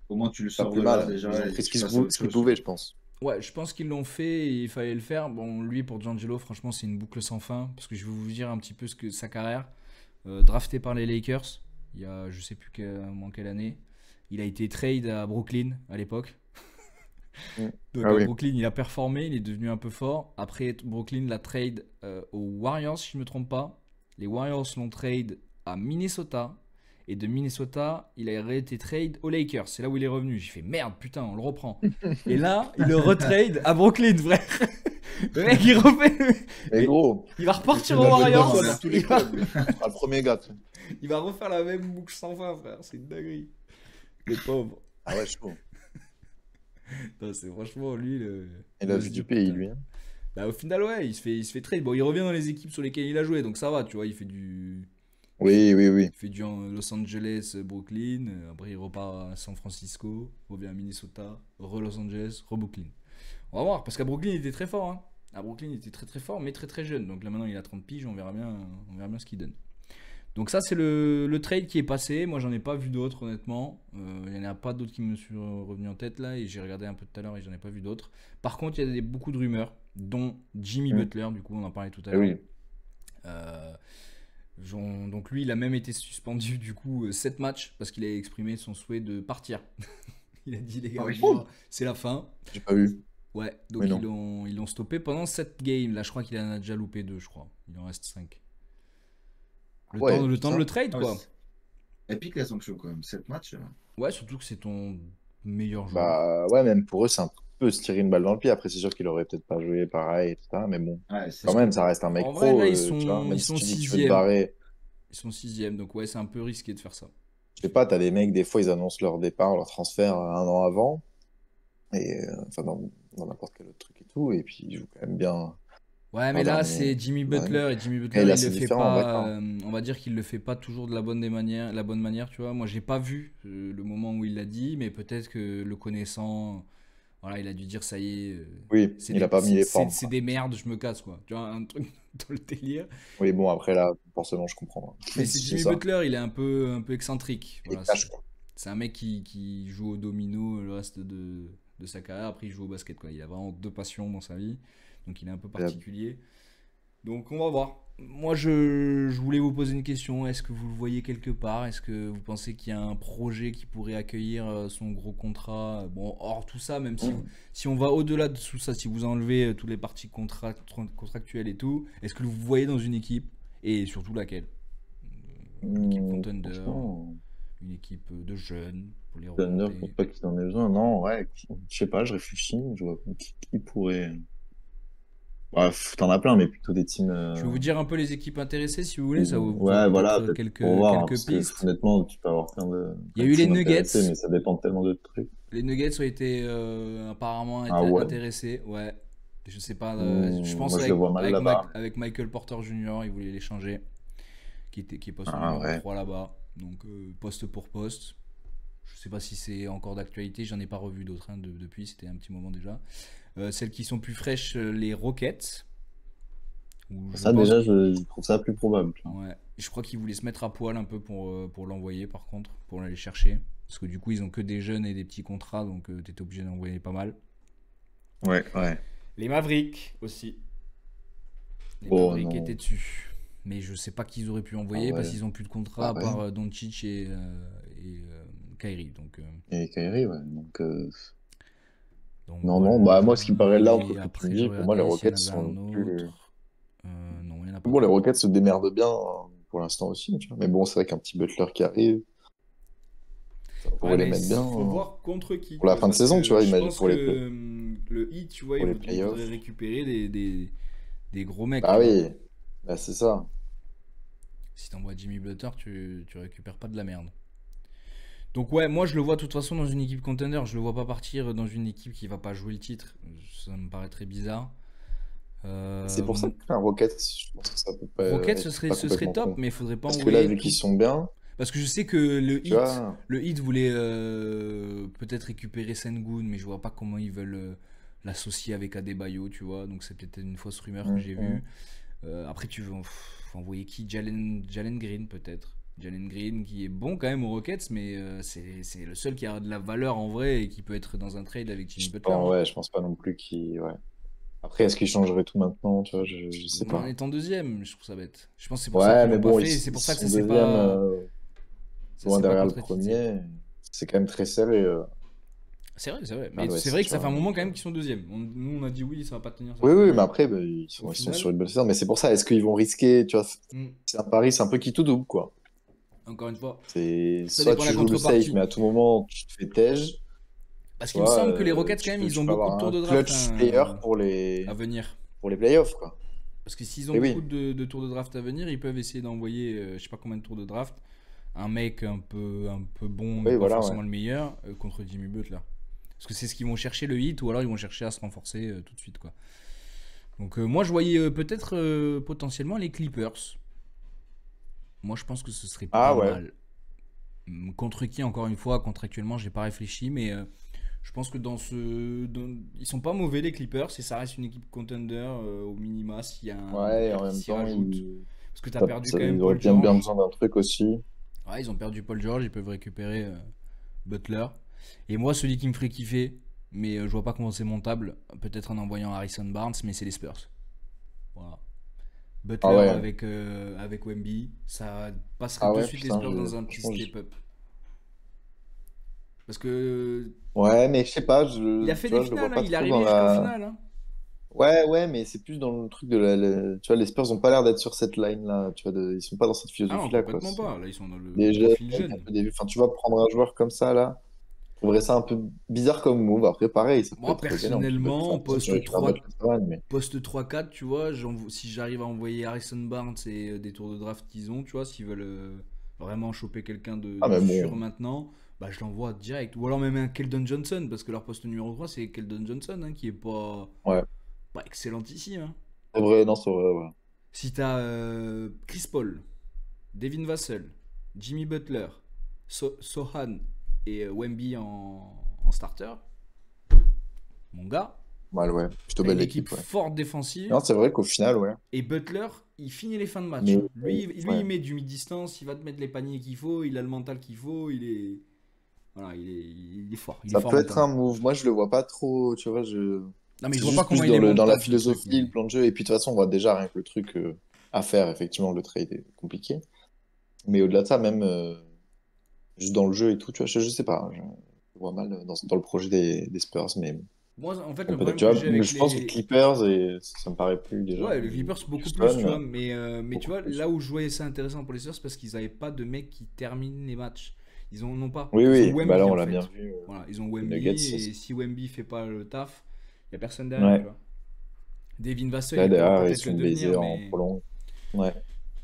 Au moins, tu le pas sors plus de là mal. déjà Ils ont et pris tu passes à autre ce qu'ils chose. pouvaient, je pense. Ouais, je pense qu'ils l'ont fait et il fallait le faire. Bon, lui, pour D'Angelo, franchement, c'est une boucle sans fin. Parce que je vais vous dire un petit peu sa carrière. Drafté par les Lakers, il y a je sais plus en quelle année. Il a été trade à Brooklyn à l'époque. Donc Ah à oui. Brooklyn, il a performé, il est devenu un peu fort. Après, Brooklyn l'a trade aux Warriors, si je ne me trompe pas. Les Warriors l'ont trade à Minnesota. Et de Minnesota, il a été trade aux Lakers. C'est là où il est revenu. J'ai fait merde, putain, on le reprend. Et là, il le retrade à Brooklyn, frère. Le mec, il refait. Mais Et gros, il va repartir Il aux a fait Warriors. quoi, dans tous les Il va, clubs, lui. Ce sera le premier gars. Tu sais. il va refaire la même boucle sans fin, frère. C'est une dinguerie. Le pauvre. Ah ouais, chaud. Non, c'est franchement lui Il a le vu du dieu, pays, putain. lui. Hein. Bah, au final, ouais, il se fait trade. Bon, il revient dans les équipes sur lesquelles il a joué, donc ça va, tu vois. Oui, oui, oui. Il fait du Los Angeles, Brooklyn. Après, il repart à San Francisco, revient à Minnesota, re-Los Angeles, re-Brooklyn. On va voir, parce qu'à Brooklyn, il était très fort. Hein. À Brooklyn, il était très fort, mais très jeune. Donc là, maintenant, il a 30 piges, on verra bien ce qu'il donne. Donc ça, c'est le trade qui est passé. Moi, j'en ai pas vu d'autres, honnêtement. Il n'y en a pas d'autres qui me sont revenus en tête là. Et j'ai regardé un peu tout à l'heure et j'en ai pas vu d'autres. Par contre, il y a beaucoup de rumeurs, dont Jimmy Butler. Du coup, on en parlait tout à Eh l'heure. oui. Donc lui, il a même été suspendu du coup 7 matchs parce qu'il a exprimé son souhait de partir. Il a dit les gars, Ah oui. moi, c'est la fin. J'ai pas vu. Ouais, donc Mais non. ils l'ont stoppé pendant 7 games. Là, je crois qu'il en a déjà loupé 2, je crois. Il en reste 5. Le Ouais, temps de putain. le trade, Ouais, quoi. c'est épique la sanction quand même. 7 matchs. Ouais, surtout que c'est ton meilleur joueur. Bah ouais, même pour eux, c'est un peu se tirer une balle dans le pied. Après, c'est sûr qu'il aurait peut-être pas joué pareil, etc. Mais bon, Ouais, c'est quand même, ça reste un mec En vrai, pro, là, tu vois. Même ils si sont tu dis que tu veux te sixième. barrer, Ils sont 6ème, donc ouais, c'est un peu risqué de faire ça. je sais pas, t'as des mecs, des fois, ils annoncent leur départ, leur transfert un an avant. Et enfin, dans n'importe quel autre truc et tout. Et puis, ils jouent quand même bien. Ouais, mais Leur là, dernier- c'est Jimmy Butler. Et Jimmy Et Butler, là, il c'est le fait différent, pas. d'accord. On va dire qu'il le fait pas toujours de la bonne manière, tu vois. Moi, j'ai pas vu le moment où il l'a dit, mais peut-être que le connaissant, voilà, il a dû dire ça y est. Oui, C'est il des, a pas mis les c'est formes. c'est des merdes, je me casse, quoi. Tu vois, un truc dans le délire. Oui, bon, après là, forcément, je comprends. Mais c'est C'est Jimmy ça. Butler, il est un peu excentrique. Il Voilà, cache, quoi. c'est un mec qui joue au domino le reste de sa carrière. Après, il joue au basket, quoi. Il a vraiment 2 passions dans sa vie. Donc, il est un peu particulier. Donc, on va voir. Moi, je voulais vous poser une question. Est-ce que vous le voyez quelque part? Est-ce que vous pensez qu'il y a un projet qui pourrait accueillir son gros contrat? Bon, hors tout ça, même si on va au-delà de tout ça, si vous enlevez toutes les parties contractuelles et tout, est-ce que vous le voyez dans une équipe? Et surtout laquelle? Une équipe contender, Franchement, une équipe de jeunes pour les Thunder, je remonter. pense pas qu'ils en aient besoin. Non, ouais, je sais pas, je réfléchis. Je vois qui pourrait. Bref, t'en as plein, mais plutôt des teams. Je vais vous dire un peu les équipes intéressées si vous voulez, ça vous Ouais, fera voilà, peut-être peut-être pour voir, hein, quelques parce que pistes. honnêtement, tu peux avoir Il y a eu les teams Nuggets. intéressés, mais ça dépend tellement de trucs. Les Nuggets ont été apparemment Ah ouais. intéressés, ouais. Je sais pas, je pense Moi, je le vois mal là-bas. avec Michael Porter Jr., ils voulaient l'échanger, qui est poste Ah numéro ouais. 3 là-bas, donc poste pour poste. Je sais pas si c'est encore d'actualité, j'en ai pas revu d'autres depuis, c'était un petit moment déjà. Celles qui sont plus fraîches, les Rockets. Où je Ça, pense déjà, je trouve ça plus probable. Tu vois. Ouais, je crois qu'ils voulaient se mettre à poil un peu pour l'envoyer par contre, pour aller chercher. Parce que du coup, ils ont que des jeunes et des petits contrats, donc t'étais obligé d'envoyer pas mal. Ouais, ouais. Les Mavericks aussi. Les Oh, Mavericks non. étaient dessus. Mais je sais pas qu'ils auraient pu envoyer Ah ouais. parce qu'ils ont plus de contrat Ah ouais. à part Doncic et Kyrie. Donc, Et Kyrie, ouais. Donc, non, voilà. non, bah moi, ce qui me paraît là, Et entre ce que tu après, me je dis, pour moi, les regardais s'il y en Rockets avait sont un plus. autre. Non, il n'y en a pas. Bon, les Rockets se démerdent bien pour l'instant aussi, tu vois. Mais bon, c'est vrai qu'un petit Butler qui arrive, ça pourrait les mettre bien. Faut voir contre qui. Pour la fin de saison, tu vois, Je imagine pense pour les que le Heat, tu vois, pour il les voudrait playoffs. récupérer des gros mecs. Ah tu vois. oui, bah, c'est ça. Si t'envoies Jimmy Butler, tu récupères pas de la merde. Donc ouais, moi je le vois de toute façon dans une équipe contender. Je le vois pas partir dans une équipe qui va pas jouer le titre. Ça me paraît très bizarre. C'est pour ça qu'un Rockets, je pense que ça peut pas Rocket, être ce serait pas complètement top, con. mais il faudrait pas Parce que envoyer là, vu tout. qu'ils sont bien, Parce que je sais que le tu Heat, vois, le Heat voulait peut-être récupérer Sengun, mais je vois pas comment ils veulent l'associer avec Adebayo, tu vois. Donc c'est peut-être une fausse rumeur que j'ai vue. Après, tu veux faut envoyer qui? Jalen Green, peut-être. Jalen Green qui est bon quand même aux Rockets, mais c'est le seul qui a de la valeur en vrai et qui peut être dans un trade avec Jimmy Butler. ouais, je pense pas non plus qu'ils. Ouais. Après, est-ce qu'ils changeraient tout maintenant, tu vois, je sais En pas. étant deuxième, je trouve ça bête. Je pense que c'est pour ça Ouais, qu'ils mais l'ont bon, pas fait. ils C'est pour ça que sont ça s'est deuxième, pas. Ça loin s'est pas derrière le concrétisé. premier. C'est quand même très serré. C'est vrai, c'est vrai. Ah Mais ouais, c'est c'est vrai que ça sûr, fait un moment donc, quand même qu'ils sont deuxième. Nous, on a dit oui, ça va pas tenir. Ça Oui, va pas oui, tenir. mais après, bah, ils Au sont final- sur une bonne saison. Mais c'est pour ça, est-ce qu'ils vont risquer, tu vois, c'est un pari, c'est un peu qui tout double, quoi. Encore une fois. C'est Ça soit dépend de tu la joues le contrepartie. safe, mais à tout moment, tu te fais tège. Parce qu'il me semble que les Rockets, tu quand même, peux- ils tu ont peux beaucoup de avoir tours de un draft clutch player pour à venir. les playoffs, quoi. Parce que s'ils ont Et oui. beaucoup de tours de draft à venir, ils peuvent essayer d'envoyer, je sais pas combien de tours de draft, un mec un peu bon, mais Oui, pas voilà, forcément ouais. le meilleur, contre Jimmy Butler. Parce que c'est ce qu'ils vont chercher le hit, ou alors ils vont chercher à se renforcer tout de suite, quoi. Donc moi, je voyais peut-être potentiellement les Clippers. Moi, je pense que ce serait pas Ah ouais. mal. Contre qui, encore une fois, contractuellement, j'ai pas réfléchi, mais je pense que ils sont pas mauvais les Clippers, et ça reste une équipe contender au minima s'il y a un Ouais, en qui même s'y temps, rajoute. Parce que tu as perdu quand même Ils auraient Paul bien George. besoin d'un truc aussi. Ouais, ils ont perdu Paul George, ils peuvent récupérer Butler. Et moi, celui qui me ferait kiffer, mais je vois pas comment c'est montable, peut-être en envoyant Harrison Barnes, mais c'est les Spurs. Voilà. Ah Butler ouais, avec Wemby, ça passerait ah de ouais, suite les putain, Spurs dans un petit franchement, step-up. Parce que ouais, mais je sais pas, il a fait tu des vois, je le finales, vois hein, pas il est trop dans arrivé jusqu'en la. finale. Hein. Ouais, ouais, mais c'est plus dans le truc de tu vois, les Spurs ont pas l'air d'être sur cette line-là, tu vois, ils sont pas dans cette Ah non, philosophie-là, quoi. complètement pas. Là, ils sont dans le Des jeunes, profil un jeune. peu des... Enfin, tu vois, prendre un joueur comme ça, là, je trouverais ça un peu bizarre comme move. Après, pareil, ça peut Moi, être gagnant. Enfin, personnellement, si tu récupères Butler, ça va, mais... poste 3-4, tu vois, si j'arrive à envoyer Harrison Barnes et des tours de draft qu'ils ont, tu vois, s'ils veulent vraiment choper quelqu'un Ah, de mais sûr bon, maintenant, bah je l'envoie direct. Ou alors même un Keldon Johnson, parce que leur poste numéro 3, c'est Keldon Johnson, hein, qui est ouais. pas excellent ici. Hein. C'est vrai, non, c'est vrai, ouais. Si t'as Chris Paul, Devin Vassell, Jimmy Butler, Sohan et Wemby en starter, mon gars, Mal, ouais. Plutôt t'as une belle équipe équipe, ouais. forte défensive. Non, c'est vrai qu'au final, ouais. Et Butler, il finit les fins de match. Mais, Hein. Lui, ouais. il met du mid-distance, il va te mettre les paniers qu'il faut, il a le mental qu'il faut, voilà, il est Ça fort peut être mentalement. un move. Moi, je le vois pas trop, tu vois, Non, mais je c'est vois pas juste comment plus il est dans la montable ce truc. philosophie, le plan de jeu. Et puis, de toute façon, on voit déjà rien que le truc à faire, effectivement, le trade est compliqué. Mais au-delà de ça, même juste dans le jeu et tout, tu vois, je sais pas. Je vois mal dans le projet des Spurs, mais Moi, en fait, bon, le peut-être, problème tu que vois, j'ai mais avec je pense que les. Clippers, et ça me paraît plus déjà. Ouais, les Clippers, beaucoup plus, tu vois. Houston, Mais tu beaucoup vois, plus. là où je voyais ça intéressant pour les Spurs, c'est parce qu'ils n'avaient pas de mecs qui terminent les matchs. Ils en ont pas. Oui, Ils ont oui, bah là, Wemby, on en l'a bien fait. vu. Voilà, ils ont Les Nuggets, Wemby, et si Wemby fait pas le taf, il n'y a personne derrière, tu ouais. vois. Devin Vassell, Là, il pourra derrière, ils peut-être se le font devenir, baiser en mais. prolong. Ouais.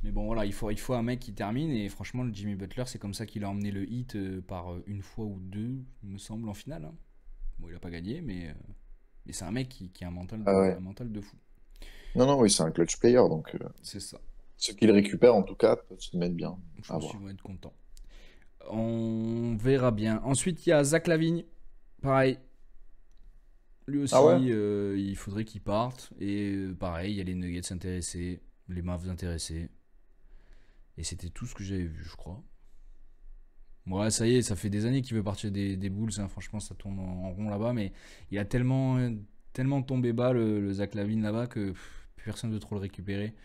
Mais bon, voilà, il faut un mec qui termine. Et franchement, le Jimmy Butler, c'est comme ça qu'il a emmené le hit par une fois ou deux, il me semble, en finale. Hein. Bon, il a pas gagné, mais c'est un mec qui a Ah un ouais. mental de fou. Non, non, oui, c'est un clutch player, donc C'est ça. ceux qui le récupèrent, en tout cas, peuvent se mettre bien Je à pense qu'ils voir. vont être contents. On verra bien. Ensuite, il y a Zach Lavigne. Pareil, lui Ah ouais? aussi, il faudrait qu'il parte. Et pareil, il y a les Nuggets intéressés, les Mavs intéressés. Et c'était tout ce que j'avais vu, je crois. Ouais, ça y est, ça fait des années qu'il veut partir des Bulls. Hein. Franchement, ça tourne en rond là-bas. Mais il a tellement tombé bas, le Zach Lavine là-bas, que plus personne ne veut trop le récupérer.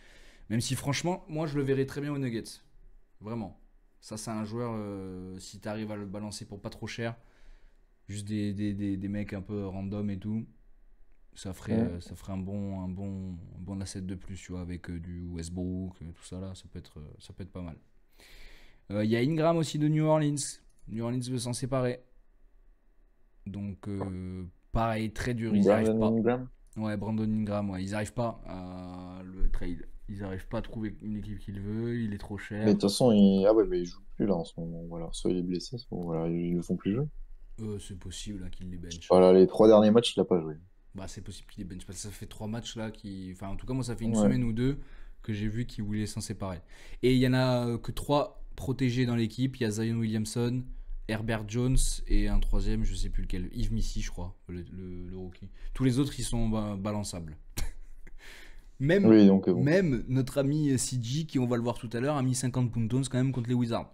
Même si, franchement, moi, je le verrais très bien aux Nuggets. Vraiment. Ça, c'est un joueur, si tu arrives à le balancer pour pas trop cher, juste des mecs un peu random et tout, Hmm. ça ferait un bon asset de plus, tu vois, avec du Westbrook, tout ça là, ça peut être pas mal. Il y a Ingram aussi de New Orleans. New Orleans veut s'en séparer. Donc, pareil, très dur, ils n'y arrivent Brandon pas. Ingram? Ouais, Brandon Ingram, ouais, ils n'arrivent pas à le trade. Ils n'arrivent pas à trouver une équipe qu'il veut, il est trop Mais de cher. toute façon, ah ouais, mais il joue plus là en ce moment. Voilà, soit il est blessé, soit voilà, ils le font plus jouer. C'est possible hein, qu'il les bench. Hein. Voilà, les 3 derniers matchs, il a pas joué. Bah, c'est possible qu'il les bench parce que ça fait 3 matchs là qui. Enfin, en tout cas, moi, ça fait une Ouais. semaine ou deux que j'ai vu qu'ils voulaient s'en séparer. Et il y en a que 3 protégés dans l'équipe. Il y a Zion Williamson, Herbert Jones et un troisième, je sais plus lequel. Yves Missy, je crois, le rookie. Tous les autres, ils sont balançables. Même, Oui, donc bon. même notre ami CG, qui on va le voir tout à l'heure, a mis 50 pointons quand même contre les Wizards.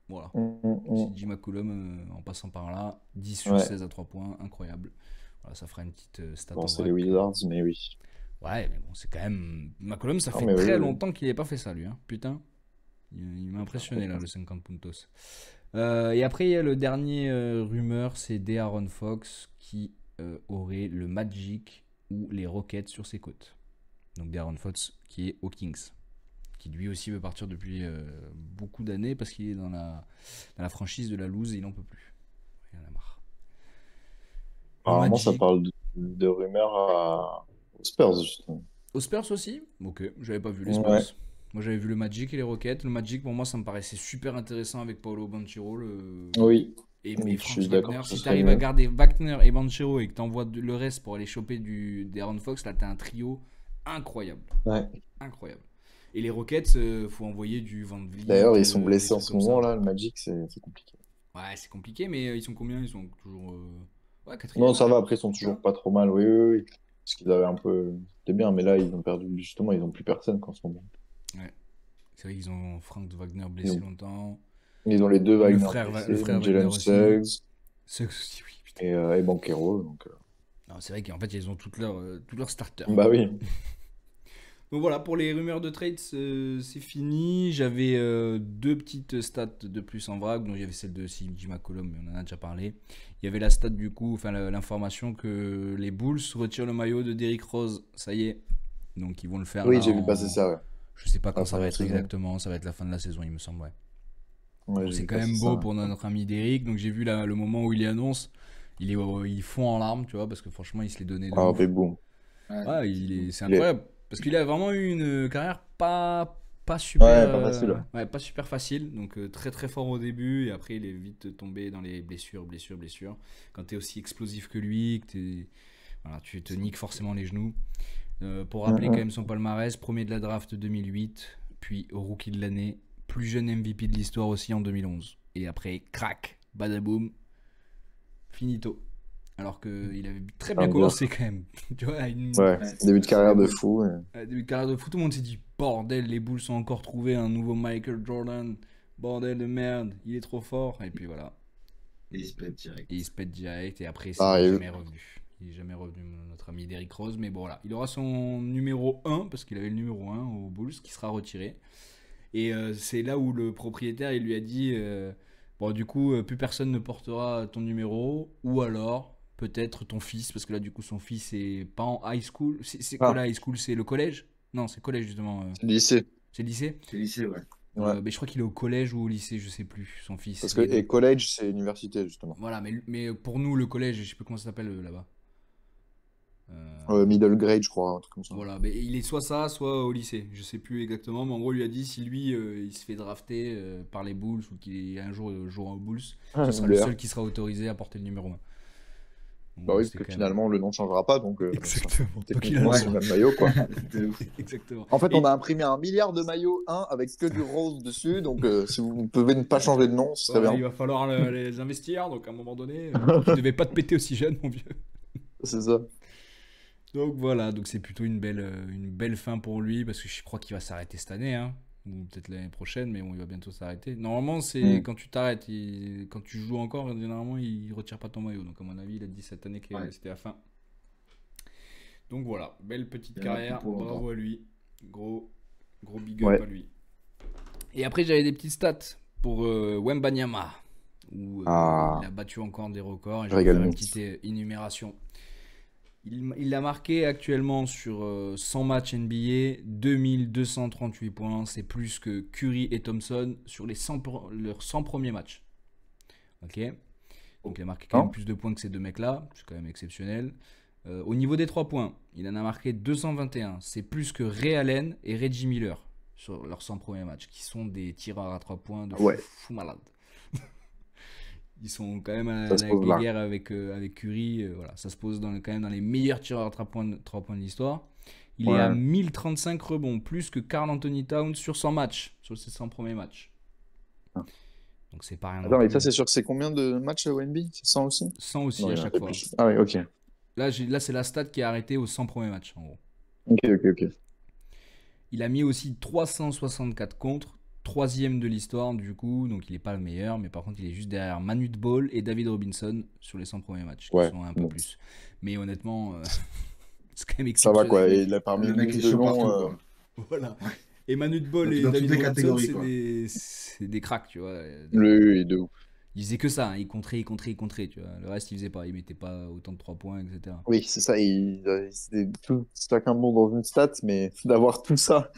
Voilà. Mm. CG McCollum, en passant par là, 10 sur Ouais. 16 à 3 points, incroyable. Voilà, ça fera une petite stat Bon, en c'est les vrac. Wizards, mais oui. Ouais, mais bon, c'est quand même. McCollum, ça Non, fait mais oui, très oui. longtemps qu'il n'avait pas fait ça, lui. Hein. Putain, il m'a C'est impressionné là, impressionnant. le 50 puntos. Et après, il y a le dernier rumeur, c'est De'Aaron Fox qui aurait le Magic ou les Rockets sur ses côtes. Donc De'Aaron Fox qui est aux Kings, qui lui aussi veut partir depuis beaucoup d'années parce qu'il est dans la franchise de la loose et il n'en peut plus. Il en a marre. Le Apparemment, ça Magic. parle de rumeurs aux Spurs, justement. Aux Spurs aussi. Ok, j'avais pas vu les Spurs. Ouais. Moi j'avais vu le Magic et les Rockets. Le Magic pour moi ça me paraissait super intéressant avec Paolo Banchero. Oui, Et je suis Franz d'accord Wagner. que ce Si serait t'arrives à mieux. garder Wagner et Banchero et que t'envoies le reste pour aller choper des Aaron Fox, là t'as un trio incroyable. Ouais. Incroyable. Et les Rockets, faut envoyer du Van Vliet, D'ailleurs, ils sont des blessés en trucs ce comme moment, ça. là. Le Magic, c'est compliqué. Ouais, c'est compliqué, mais ils sont combien? Ils sont toujours. Ouais, Non, quatrième, ça hein. va, après, ils sont Bien. toujours pas trop mal. Oui, oui, oui. Parce qu'ils avaient un peu. C'était bien, mais là, ils ont perdu. Justement, ils ont plus personne qu'en ce moment. Ouais. C'est vrai qu'ils ont Frank Wagner blessé Ils ont, longtemps. ils ont les deux Le Wagner frère, le blessés, frère Wagner Jalen aussi. Suggs Suggs aussi, oui, putain. et Banchero. Donc, Non, c'est vrai qu'en fait, ils ont toutes leurs starters. bah oui. Donc voilà, pour les rumeurs de trades, c'est fini. J'avais deux petites stats de plus en vrac. Donc il y avait celle de CJ McCollum, mais on en a déjà parlé. Il y avait la stat du coup, enfin l'information que les Bulls retirent le maillot de Derrick Rose. Ça y est. Donc ils vont le faire Oui, là j'ai vu passer en... ça, ouais. Je sais pas À quand la ça fin de va la être saison. exactement. Ça va être la fin de la saison, il me semble, ouais. Ouais, Donc j'ai c'est vu quand passer même ça. beau pour notre ami Derrick. Donc j'ai vu là, le moment où il annonce. Il fond en larmes, tu vois, parce que franchement, il se l'est donné de Ah, ouf. mais bon. Ouais, Ouais, c'est Il est... incroyable. Parce qu'il a vraiment eu une carrière pas super, Ouais, pas facile. Ouais. ouais, pas super facile. Donc très très fort au début. Et après, il est vite tombé dans les blessures. Quand t'es aussi explosif que lui, voilà, tu te niques forcément les genoux. Pour rappeler quand même son palmarès, premier de la draft 2008, puis rookie de l'année, plus jeune MVP de l'histoire aussi en 2011. Et après, crac, badaboum, finito. Alors qu'il avait très bien Ah, commencé quand même. Tu vois, ouais, Ouais, début de c'est carrière de cool. fou. début de carrière de foot, tout le monde s'est dit bordel, les Bulls ont encore trouvé un nouveau Michael Jordan. Bordel de merde, il est trop fort. Et puis voilà. Et il se pète direct. Et il se pète direct. Et après, Ah, c'est et- jamais revenu. Il est jamais revenu, notre ami Derrick Rose. Mais bon, voilà. Il aura son numéro 1, parce qu'il avait le numéro 1 aux Bulls, qui sera retiré. Et c'est là où le propriétaire, il lui a dit bon, du coup, plus personne ne portera ton numéro. Ou alors, peut-être ton fils, parce que là, du coup, son fils est pas en high school. C'est quoi Ah, la high school? C'est le collège? Non, c'est le collège, justement. c'est le lycée. C'est le lycée? C'est lycée, ouais. Ouais. Mais je crois qu'il est au collège ou au lycée, je sais plus, son fils. Parce que Mais donc, et college, c'est université, justement. voilà, mais pour nous, le collège, je sais plus comment ça s'appelle là-bas. Middle grade, je crois, un truc comme ça. Voilà, mais il est soit ça, soit au lycée. Je sais plus exactement, mais en gros, il lui a dit si lui, il se fait drafter par les Bulls ou qu'il un jour jouera aux Bulls, ce sera le Blair. seul qui sera autorisé à porter le numéro 1. Bah oui, parce que finalement, le nom ne changera pas, donc Exactement. Donc, il a techniquement, le c'est le droit. même maillot, quoi. De ouf. Exactement. En fait, Et- on a imprimé 1 milliard de maillots, avec que du rose dessus, donc si vous pouvez ne pas changer de nom, ce serait Voilà, bien. il va falloir les investir, donc à un moment donné, tu devais pas te péter aussi jeune, mon vieux. C'est ça. Donc voilà, donc c'est plutôt une belle fin pour lui, parce que je crois qu'il va s'arrêter cette année, hein, ou peut-être l'année prochaine, mais bon, il va bientôt s'arrêter. Normalement, c'est quand tu t'arrêtes, quand tu joues encore, généralement, il retire pas ton maillot. Donc à mon avis, il a dit cette année que Ouais. c'était la fin. Donc voilà, belle petite Il y en a carrière, plus pour longtemps. bravo à lui, gros big up Ouais. à lui. Et après, j'avais des petites stats pour Wembanyama, où Ah. il a battu encore des records, et je vais Régale faire une nous. petite énumération. Il a marqué actuellement sur 100 matchs NBA 2238 points. C'est plus que Curry et Thompson sur leurs 100 premiers matchs. Ok. Donc il a marqué quand même plus de points que ces deux mecs-là. C'est quand même exceptionnel. Au niveau des 3 points, il en a marqué 221. C'est plus que Ray Allen et Reggie Miller sur leurs 100 premiers matchs, qui sont des tireurs à 3 points de Ouais. fou malade. Ils sont quand même à Ça se la pose là. guerre avec Curry. Voilà, ça se pose quand même dans les meilleurs tireurs à 3 points de l'histoire. Il est à Ouais. 1035 rebonds, plus que Karl Anthony Towns sur 100 matchs, sur ses 100 premiers matchs. Ah. Donc c'est pas rien. Attends, non mais plus. ça, c'est sur c'est combien de matchs au NB? C'est 100 aussi? 100 aussi Non, à il y en a chaque fait fois. plus. Ah oui, ok. Là, c'est la stat qui est arrêtée aux 100 premiers matchs, en gros. Ok. Il a mis aussi 364 contre, troisième de l'histoire du coup, donc il n'est pas le meilleur, mais par contre il est juste derrière Manute Ball et David Robinson sur les 100 premiers matchs, qui Ouais, sont un peu bon. plus. Mais honnêtement, c'est quand même Ça va, quoi. exceptionnel. Et il a parmi Le une mec liste est de chaud noms. partout, quoi. Voilà. Et Manute Ball Dans et toutes David les Robinson, catégories, c'est quoi. des cracks, tu vois. Le et de ouf. Ils faisaient que ça, hein. Ils contraient, tu vois. Le reste, ils faisaient pas, ils mettaient pas autant de 3 points, etc. Oui, c'est ça. C'est tout, chacun bon dans une stat, mais d'avoir tout ça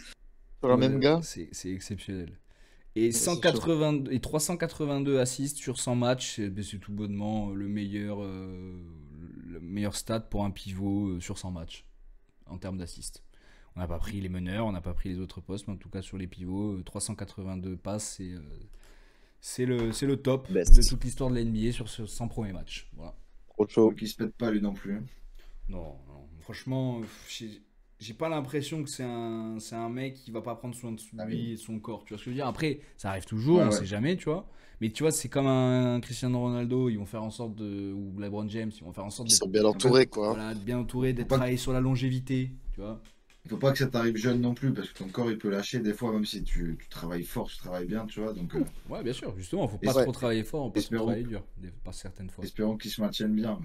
sur un même gars. C'est exceptionnel. Et, c'est sûr. 180, et 382 assists sur 100 matchs, c'est tout bonnement le meilleur stat pour un pivot sur 100 matchs en termes d'assists. On n'a pas pris les meneurs, on n'a pas pris les autres postes, mais en tout cas sur les pivots, 382 passes, c'est le top Best. de toute l'histoire de la NBA sur ce 100 premiers matchs. Voilà. Trop chaud. Donc il se pète pas lui non plus. Non, franchement, j'ai pas l'impression que c'est un mec qui va pas prendre soin de lui et de son corps. Tu vois ce que je veux dire? Après, ça arrive toujours, on sait jamais, tu vois. Mais tu vois, c'est comme un Cristiano Ronaldo, ils vont faire en sorte ou LeBron James, ils vont faire en sorte Ils sont bien entourés, quoi. voilà, de bien entouré, d'être Pas- travaillé sur la longévité, tu vois. Il faut pas que ça t'arrive jeune non plus, parce que ton corps il peut lâcher des fois, même si tu travailles fort, tu travailles bien, tu vois. Donc, Ouais, bien sûr, justement, faut pas es- trop travailler fort, pas trop espérons, travailler dur, pas certaines fois. espérons qu'ils se maintiennent bien.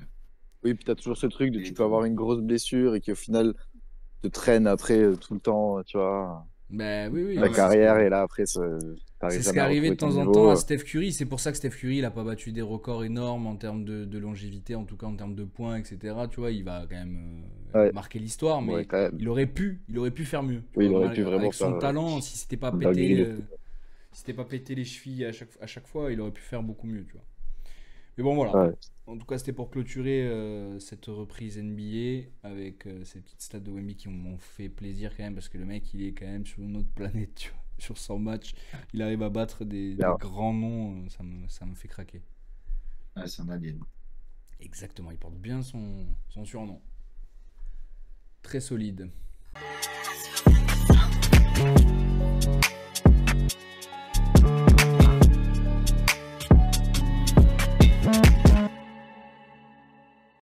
Oui, puis t'as toujours ce truc de Et tu peux avoir une grosse blessure et qui au final te traîne après tout le temps, tu vois, Ben oui, oui, Ah ta mais ouais, carrière, et là après, c'est t'arrives ce qui est jamais à arrivé de retrouver ton temps en temps à niveau. Steph Curry. C'est pour ça que Steph Curry, il a pas battu des records énormes en termes de longévité, en tout cas en termes de points, etc. Tu vois, il va quand même Ouais, marquer l'histoire, ouais, mais quand même. il aurait pu faire mieux. Tu Oui, vois, il aurait pu vraiment avec son faire talent, si c'était pas une pété, dinguerie. si c'était pas pété les chevilles à chaque fois, il aurait pu faire beaucoup mieux, tu vois. Mais bon, voilà. Ouais. En tout cas, c'était pour clôturer cette reprise NBA avec ces petites stats de Wemby qui m'ont fait plaisir quand même parce que le mec, il est quand même sur une autre planète, tu vois. Sur 100 matchs, il arrive à battre des Bien. grands noms, ça me fait craquer. Ouais, c'est un alien. Exactement, il porte bien son surnom. Très solide.